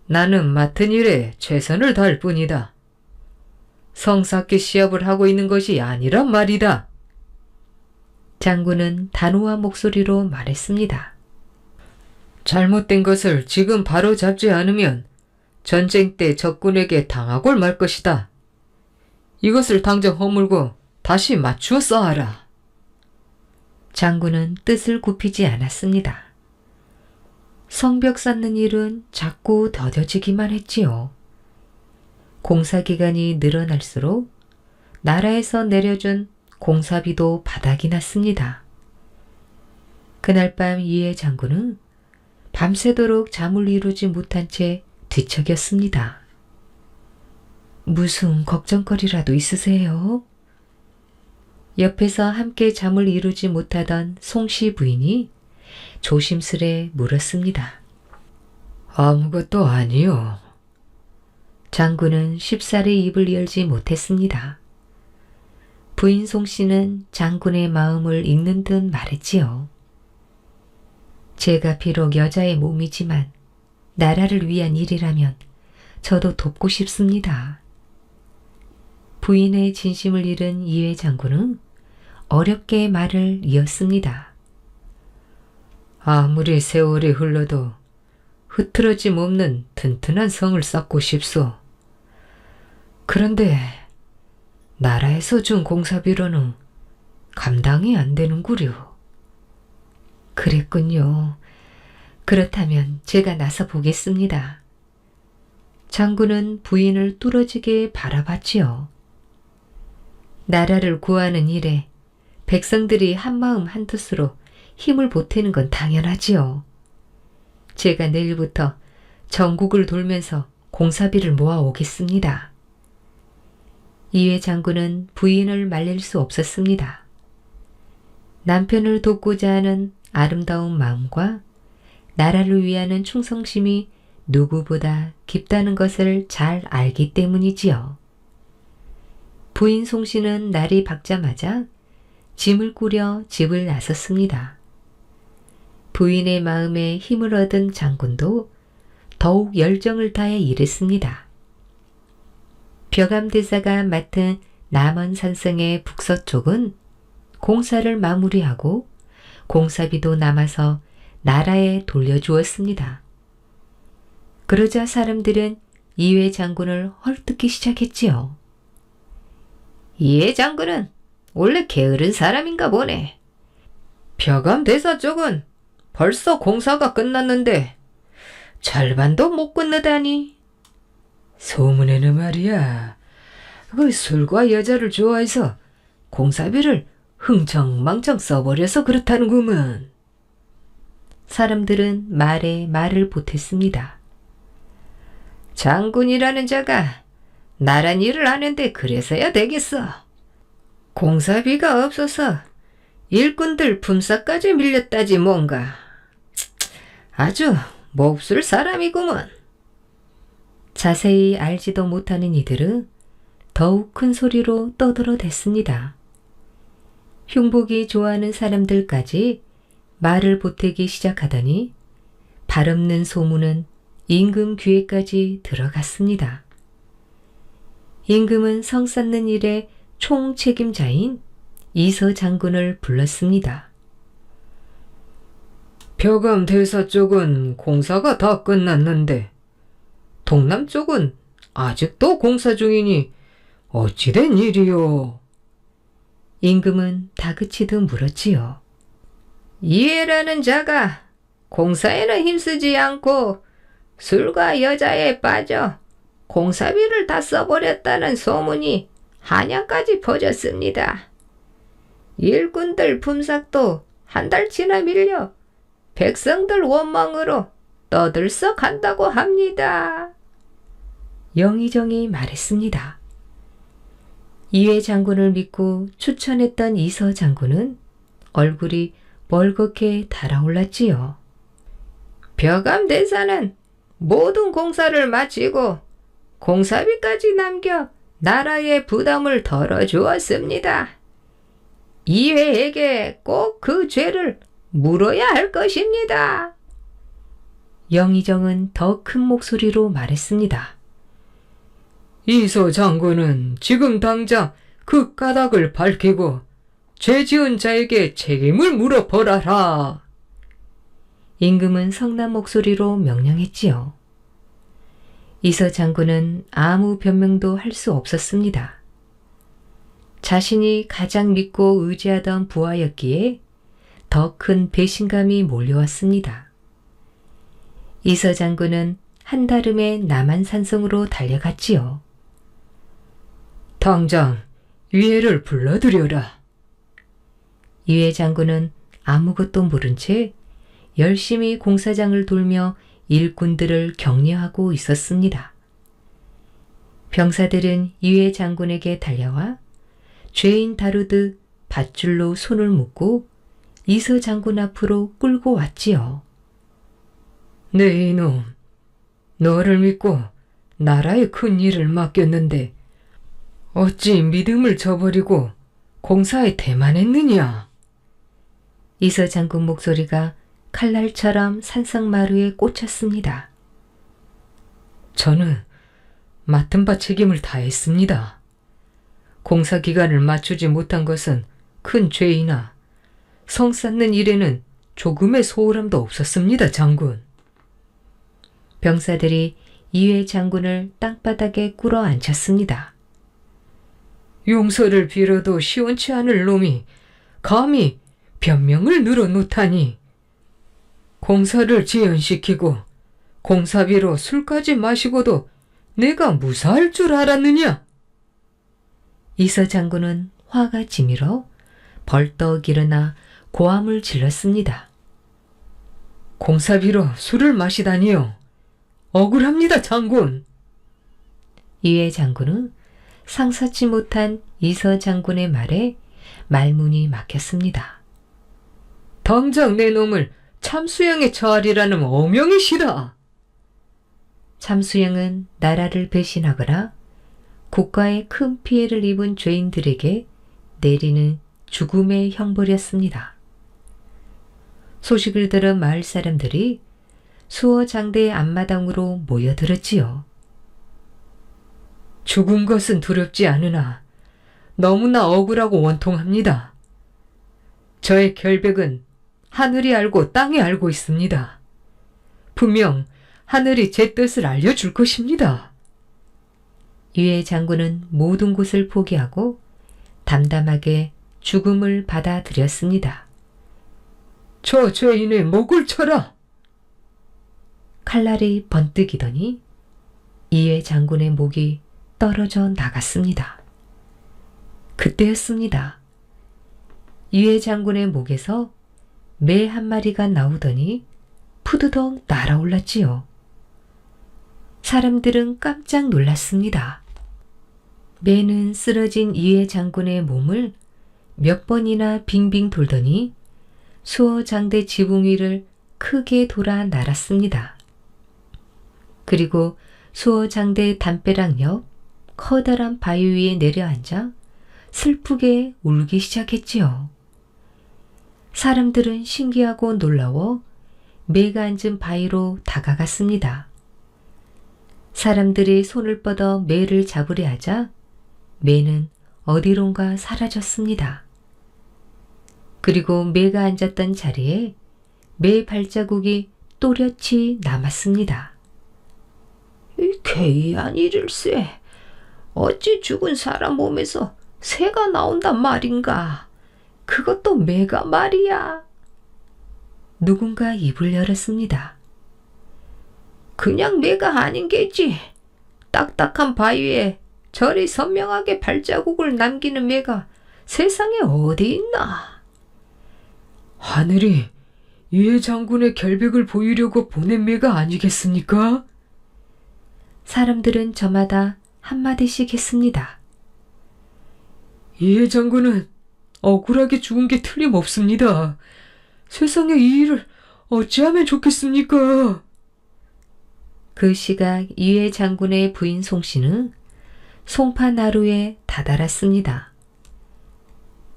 나는 맡은 일에 최선을 다할 뿐이다. 성 쌓기 시합을 하고 있는 것이 아니란 말이다. 장군은 단호한 목소리로 말했습니다. 잘못된 것을 지금 바로 잡지 않으면 전쟁 때 적군에게 당하고 말 것이다. 이것을 당장 허물고 다시 맞추어 쌓아라. 장군은 뜻을 굽히지 않았습니다. 성벽 쌓는 일은 자꾸 더뎌지기만 했지요. 공사기간이 늘어날수록 나라에서 내려준 공사비도 바닥이 났습니다. 그날 밤 이해 장군은 밤새도록 잠을 이루지 못한 채 뒤척였습니다. 무슨 걱정거리라도 있으세요? 옆에서 함께 잠을 이루지 못하던 송씨 부인이 조심스레 물었습니다. 아무것도 아니요. 장군은 쉽사리 입을 열지 못했습니다. 부인 송씨는 장군의 마음을 읽는 듯 말했지요. 제가 비록 여자의 몸이지만 나라를 위한 일이라면 저도 돕고 싶습니다. 부인의 진심을 잃은 이회 장군은 어렵게 말을 이었습니다. 아무리 세월이 흘러도 흐트러짐 없는 튼튼한 성을 쌓고 싶소. 그런데 나라에서 준 공사비로는 감당이 안 되는구려. 그랬군요. 그렇다면 제가 나서 보겠습니다. 장군은 부인을 뚫어지게 바라봤지요. 나라를 구하는 일에 백성들이 한마음 한뜻으로 힘을 보태는 건 당연하지요. 제가 내일부터 전국을 돌면서 공사비를 모아오겠습니다. 이회 장군은 부인을 말릴 수 없었습니다. 남편을 돕고자 하는 아름다운 마음과 나라를 위하는 충성심이 누구보다 깊다는 것을 잘 알기 때문이지요. 부인 송씨는 날이 밝자마자 짐을 꾸려 집을 나섰습니다. 부인의 마음에 힘을 얻은 장군도 더욱 열정을 다해 일했습니다. 벼감대사가 맡은 남원산성의 북서쪽은 공사를 마무리하고 공사비도 남아서 나라에 돌려주었습니다. 그러자 사람들은 이회 장군을 헐뜯기 시작했지요. 이회 장군은 원래 게으른 사람인가 보네. 벼감대사 쪽은 벌써 공사가 끝났는데 절반도 못 끝내다니. 소문에는 말이야, 그 술과 여자를 좋아해서 공사비를 흥청망청 써버려서 그렇다는구먼. 사람들은 말에 말을 보탰습니다. 장군이라는 자가 나란 일을 하는데 그래서야 되겠어. 공사비가 없어서 일꾼들 품삯까지 밀렸다지 뭔가. 아주 몹쓸 사람이구먼. 자세히 알지도 못하는 이들은 더욱 큰 소리로 떠들어댔습니다. 흉복이 좋아하는 사람들까지 말을 보태기 시작하더니 발없는 소문은 임금 귀에까지 들어갔습니다. 임금은 성 쌓는 일의 총책임자인 이서 장군을 불렀습니다. 벼감대사 쪽은 공사가 다 끝났는데 동남 쪽은 아직도 공사 중이니 어찌된 일이요? 임금은 다그치듯 물었지요. 이해라는 자가 공사에는 힘쓰지 않고 술과 여자에 빠져 공사비를 다 써버렸다는 소문이 한양까지 퍼졌습니다. 일꾼들 품삯도 한 달치나 밀려 백성들 원망으로 떠들썩한다고 합니다. 영의정이 말했습니다. 이회 장군을 믿고 추천했던 이서 장군은 얼굴이 멀겋게 달아올랐지요. 벼감대사는 모든 공사를 마치고 공사비까지 남겨 나라의 부담을 덜어주었습니다. 이회에게 꼭 그 죄를 물어야 할 것입니다. 영의정은 더 큰 목소리로 말했습니다. 이서 장군은 지금 당장 그 까닭을 밝히고 죄 지은 자에게 책임을 물어보라라. 임금은 성난 목소리로 명령했지요. 이서 장군은 아무 변명도 할 수 없었습니다. 자신이 가장 믿고 의지하던 부하였기에 더 큰 배신감이 몰려왔습니다. 이서 장군은 한달음에 남한산성으로 달려갔지요. 당장 위해를 불러들여라. 이회 장군은 아무것도 모른 채 열심히 공사장을 돌며 일꾼들을 격려하고 있었습니다. 병사들은 이회 장군에게 달려와 죄인 다루듯 밧줄로 손을 묶고 이서 장군 앞으로 끌고 왔지요. 네 이놈, 너를 믿고 나라의 큰 일을 맡겼는데 어찌 믿음을 저버리고 공사에 대만했느냐? 이서 장군 목소리가 칼날처럼 산성마루에 꽂혔습니다. 저는 맡은 바 책임을 다했습니다. 공사 기간을 맞추지 못한 것은 큰 죄이나 성 쌓는 일에는 조금의 소홀함도 없었습니다, 장군. 병사들이 이회 장군을 땅바닥에 꿇어 앉혔습니다. 용서를 빌어도 시원치 않을 놈이 감히 변명을 늘어놓다니. 공사를 지연시키고 공사비로 술까지 마시고도 내가 무사할 줄 알았느냐? 이서 장군은 화가 치밀어 벌떡 일어나 고함을 질렀습니다. 공사비로 술을 마시다니요. 억울합니다, 장군. 이회 장군은 상사치 못한 이서 장군의 말에 말문이 막혔습니다. 당장 내 놈을 참수형에 처하리라는 어명이시라. 참수형은 나라를 배신하거나 국가에 큰 피해를 입은 죄인들에게 내리는 죽음의 형벌이었습니다. 소식을 들은 마을 사람들이 수어장대의 앞마당으로 모여들었지요. 죽은 것은 두렵지 않으나 너무나 억울하고 원통합니다. 저의 결백은 하늘이 알고 땅이 알고 있습니다. 분명 하늘이 제 뜻을 알려줄 것입니다. 이회 장군은 모든 곳을 포기하고 담담하게 죽음을 받아들였습니다. 저 죄인의 목을 쳐라. 칼날이 번뜩이더니 이회 장군의 목이 떨어져 나갔습니다. 그때였습니다. 이회 장군의 목에서 매 한 마리가 나오더니 푸드덕 날아올랐지요. 사람들은 깜짝 놀랐습니다. 매는 쓰러진 이회 장군의 몸을 몇 번이나 빙빙 돌더니 수어장대 지붕 위를 크게 돌아 날았습니다. 그리고 수어장대 담벼락 옆 커다란 바위 위에 내려앉아 슬프게 울기 시작했지요. 사람들은 신기하고 놀라워 매가 앉은 바위로 다가갔습니다. 사람들이 손을 뻗어 매를 잡으려 하자 매는 어디론가 사라졌습니다. 그리고 매가 앉았던 자리에 매 발자국이 또렷이 남았습니다. 괴이한 일일세. 어찌 죽은 사람 몸에서 새가 나온단 말인가. 그것도 매가 말이야. 누군가 입을 열었습니다. 그냥 매가 아닌 게지. 딱딱한 바위에 저리 선명하게 발자국을 남기는 매가 세상에 어디 있나. 하늘이 이해 장군의 결백을 보이려고 보낸 매가 아니겠습니까? 사람들은 저마다 한마디씩 했습니다. 이해 장군은 억울하게 죽은 게 틀림없습니다. 세상에 이 일을 어찌하면 좋겠습니까? 그 시각 이회 장군의 부인 송씨는 송파나루에 다다랐습니다.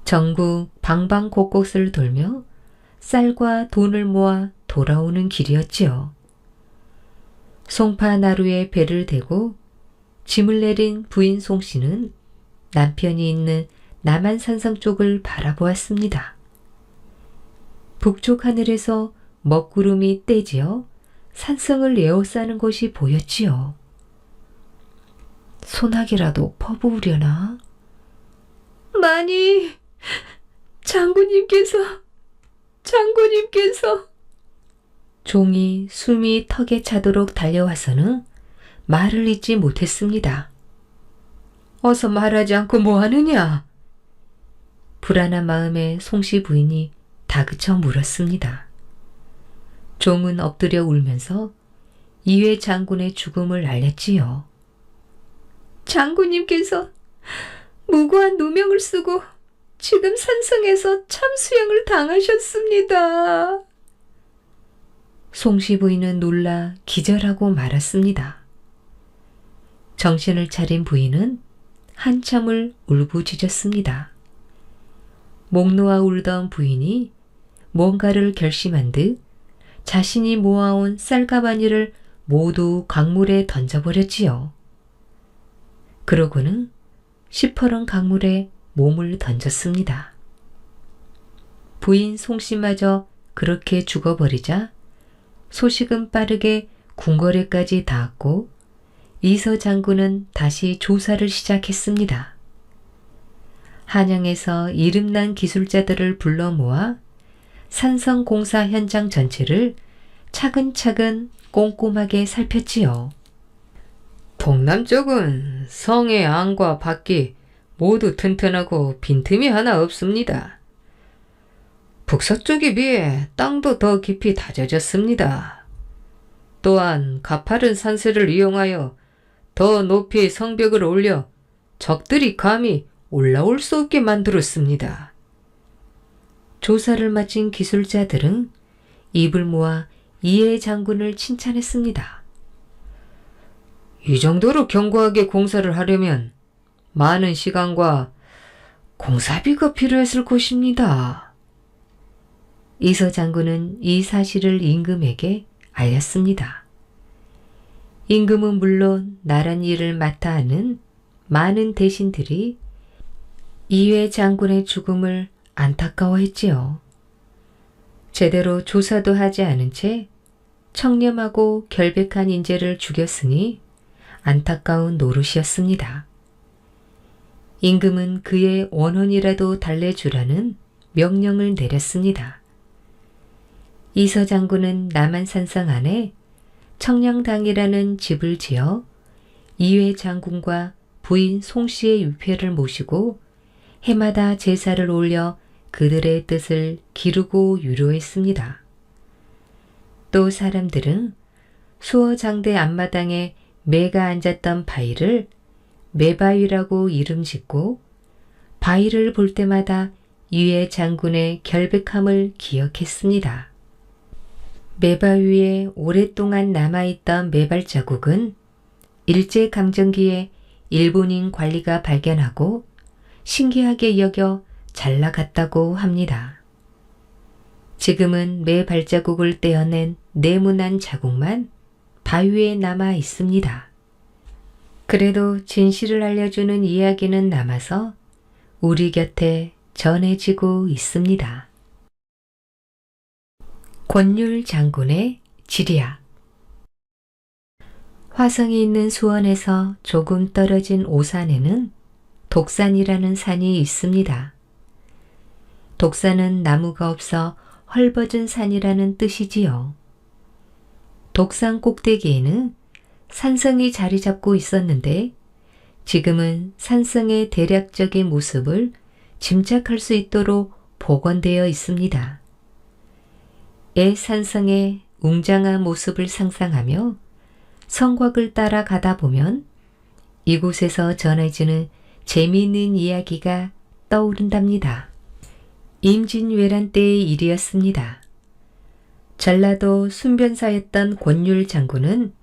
전국 방방곳곳을 돌며 쌀과 돈을 모아 돌아오는 길이었지요. 송파나루에 배를 대고 짐을 내린 부인 송씨는 남편이 있는 남한산성 쪽을 바라보았습니다. 북쪽 하늘에서 먹구름이 떼지어 산성을 에워싸는 것이 보였지요. 소나기라도 퍼부으려나? 많이 장군님께서 종이 숨이 턱에 차도록 달려와서는 말을 잇지 못했습니다. 어서 말하지 않고 뭐 하느냐? 불안한 마음에 송씨 부인이 다그쳐 물었습니다. 종은 엎드려 울면서 이회 장군의 죽음을 알렸지요. 장군님께서 무고한 누명을 쓰고 지금 산성에서 참수형을 당하셨습니다. 송씨 부인은 놀라 기절하고 말았습니다. 정신을 차린 부인은 한참을 울부짖었습니다. 목 놓아 울던 부인이 뭔가를 결심한 듯 자신이 모아온 쌀가마니를 모두 강물에 던져버렸지요. 그러고는 시퍼런 강물에 몸을 던졌습니다. 부인 송씨마저 그렇게 죽어버리자 소식은 빠르게 궁궐에까지 닿았고 이서 장군은 다시 조사를 시작했습니다. 한양에서 이름난 기술자들을 불러 모아 산성 공사 현장 전체를 차근차근 꼼꼼하게 살폈지요. 동남쪽은 성의 안과 밖이 모두 튼튼하고 빈틈이 하나 없습니다. 북서쪽에 비해 땅도 더 깊이 다져졌습니다. 또한 가파른 산세를 이용하여 더 높이 성벽을 올려 적들이 감히 올라올 수 없게 만들었습니다. 조사를 마친 기술자들은 입을 모아 이해 장군을 칭찬했습니다. 이 정도로 견고하게 공사를 하려면 많은 시간과 공사비가 필요했을 것입니다. 이서 장군은 이 사실을 임금에게 알렸습니다. 임금은 물론 나란 일을 맡아 하는 많은 대신들이 이회 장군의 죽음을 안타까워했지요. 제대로 조사도 하지 않은 채 청렴하고 결백한 인재를 죽였으니 안타까운 노릇이었습니다. 임금은 그의 원혼이라도 달래주라는 명령을 내렸습니다. 이서 장군은 남한산성 안에 청량당이라는 집을 지어 이회 장군과 부인 송씨의 유패를 모시고 해마다 제사를 올려 그들의 뜻을 기르고 유로했습니다. 또 사람들은 수어장대 앞마당에 매가 앉았던 바위를 매바위라고 이름 짓고 바위를 볼 때마다 이회 장군의 결백함을 기억했습니다. 매바위에 오랫동안 남아있던 매발자국은 일제강점기에 일본인 관리가 발견하고 신기하게 여겨 잘 나갔다고 합니다. 지금은 매 발자국을 떼어낸 네모난 자국만 바위에 남아 있습니다. 그래도 진실을 알려주는 이야기는 남아서 우리 곁에 전해지고 있습니다. 권율 장군의 지리학. 화성이 있는 수원에서 조금 떨어진 오산에는 독산이라는 산이 있습니다. 독산은 나무가 없어 헐벗은 산이라는 뜻이지요. 독산 꼭대기에는 산성이 자리 잡고 있었는데 지금은 산성의 대략적인 모습을 짐작할 수 있도록 복원되어 있습니다. 산성의 웅장한 모습을 상상하며 성곽을 따라 가다 보면 이곳에서 전해지는 재미있는 이야기가 떠오른답니다. 임진왜란 때의 일이었습니다. 전라도 순변사였던 권율 장군은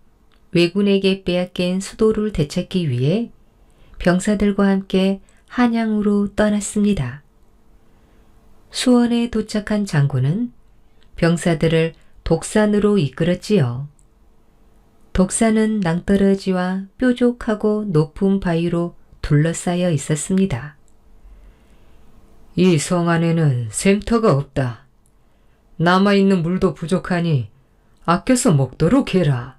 왜군에게 빼앗긴 수도를 되찾기 위해 병사들과 함께 한양으로 떠났습니다. 수원에 도착한 장군은 병사들을 독산으로 이끌었지요. 독산은 낭떠러지와 뾰족하고 높은 바위로 둘러싸여 있었습니다. 이 성 안에는 샘터가 없다. 남아있는 물도 부족하니 아껴서 먹도록 해라.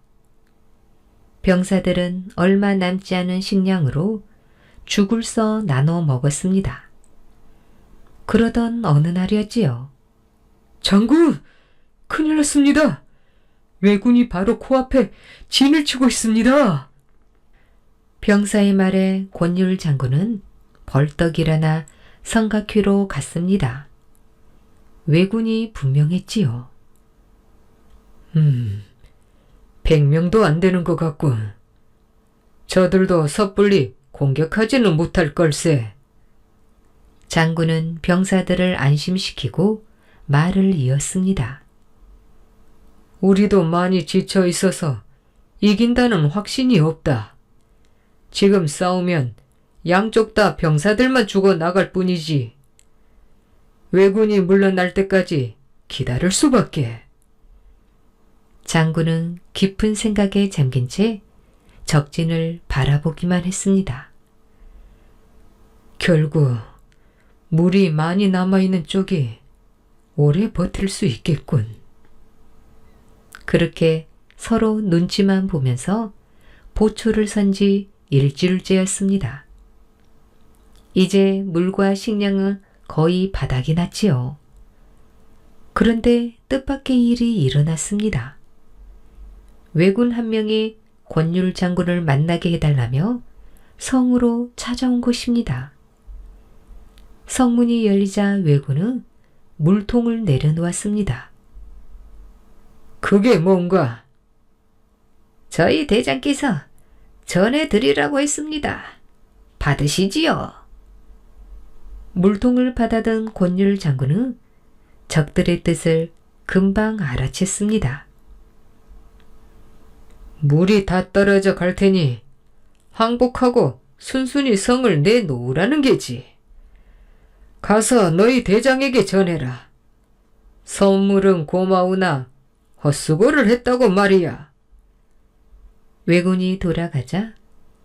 병사들은 얼마 남지 않은 식량으로 죽을 써 나눠 먹었습니다. 그러던 어느 날이었지요. 장군! 큰일 났습니다. 왜군이 바로 코앞에 진을 치고 있습니다. 병사의 말에 권율 장군은 벌떡 일어나 성곽휘로 갔습니다. 왜군이 분명했지요. 100명도 안 되는 것 같군. 저들도 섣불리 공격하지는 못할 걸세. 장군은 병사들을 안심시키고 말을 이었습니다. 우리도 많이 지쳐 있어서 이긴다는 확신이 없다. 지금 싸우면 양쪽 다 병사들만 죽어 나갈 뿐이지. 왜군이 물러날 때까지 기다릴 수밖에. 장군은 깊은 생각에 잠긴 채 적진을 바라보기만 했습니다. 결국 물이 많이 남아있는 쪽이 오래 버틸 수 있겠군. 그렇게 서로 눈치만 보면서 보초를 선 지 일주일째였습니다. 이제 물과 식량은 거의 바닥이 났지요. 그런데 뜻밖의 일이 일어났습니다. 왜군 한 명이 권율 장군을 만나게 해달라며 성으로 찾아온 것입니다. 성문이 열리자 왜군은 물통을 내려놓았습니다. 그게 뭔가? 저희 대장께서 전해드리라고 했습니다. 받으시지요. 물통을 받아든 권율 장군은 적들의 뜻을 금방 알아챘습니다. 물이 다 떨어져 갈 테니 항복하고 순순히 성을 내놓으라는 게지. 가서 너희 대장에게 전해라. 선물은 고마우나 헛수고를 했다고 말이야. 왜군이 돌아가자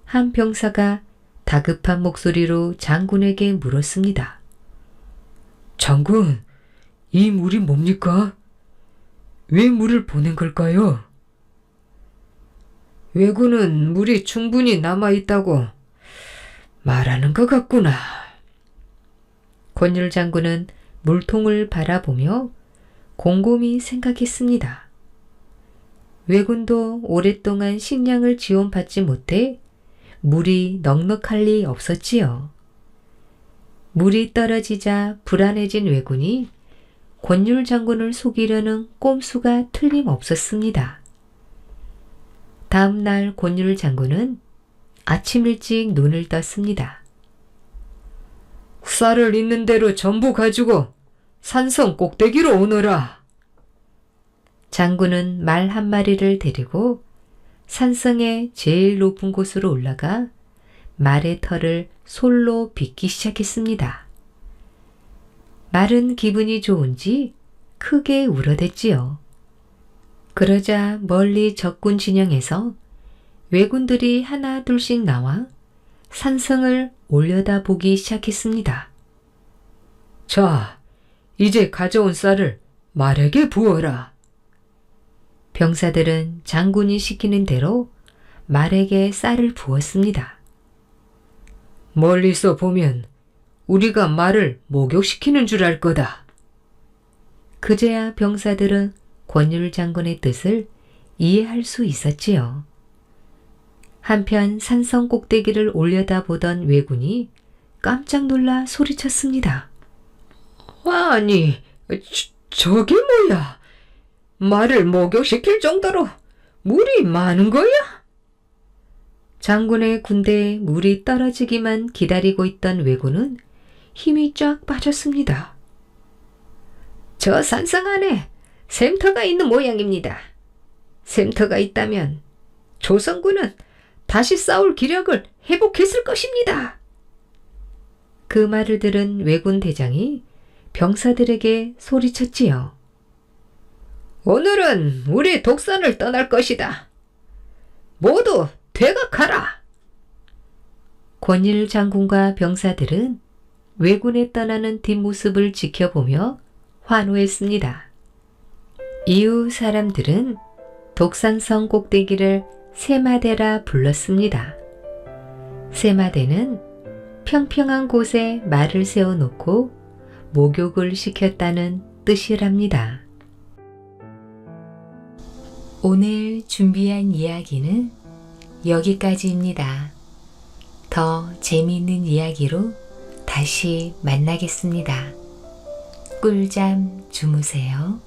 한 병사가 다급한 목소리로 장군에게 물었습니다. 장군, 이 물이 뭡니까? 왜 물을 보낸 걸까요? 왜군은 물이 충분히 남아있다고 말하는 것 같구나. 권율 장군은 물통을 바라보며 곰곰이 생각했습니다. 왜군도 오랫동안 식량을 지원받지 못해 물이 넉넉할 리 없었지요. 물이 떨어지자 불안해진 왜군이 권율 장군을 속이려는 꼼수가 틀림없었습니다. 다음 날 권율 장군은 아침 일찍 눈을 떴습니다. 쌀을 있는 대로 전부 가지고 산성 꼭대기로 오너라. 장군은 말 한 마리를 데리고 산성의 제일 높은 곳으로 올라가 말의 털을 솔로 빗기 시작했습니다. 말은 기분이 좋은지 크게 울어댔지요. 그러자 멀리 적군 진영에서 왜군들이 하나 둘씩 나와 산성을 올려다보기 시작했습니다. 자, 이제 가져온 쌀을 말에게 부어라. 병사들은 장군이 시키는 대로 말에게 쌀을 부었습니다. 멀리서 보면 우리가 말을 목욕시키는 줄 알 거다. 그제야 병사들은 권율 장군의 뜻을 이해할 수 있었지요. 한편 산성 꼭대기를 올려다보던 왜군이 깜짝 놀라 소리쳤습니다. 아니, 저게 뭐야? 말을 목욕시킬 정도로 물이 많은 거야? 장군의 군대에 물이 떨어지기만 기다리고 있던 왜군은 힘이 쫙 빠졌습니다. 저 산성 안에 샘터가 있는 모양입니다. 샘터가 있다면 조선군은 다시 싸울 기력을 회복했을 것입니다. 그 말을 들은 왜군 대장이 병사들에게 소리쳤지요. 오늘은 우리 독산을 떠날 것이다. 모두 퇴각하라. 권율 장군과 병사들은 왜군에 떠나는 뒷모습을 지켜보며 환호했습니다. 이후 사람들은 독산성 꼭대기를 세마대라 불렀습니다. 세마대는 평평한 곳에 말을 세워놓고 목욕을 시켰다는 뜻이랍니다. 오늘 준비한 이야기는 여기까지입니다. 더 재미있는 이야기로 다시 만나겠습니다. 꿀잠 주무세요.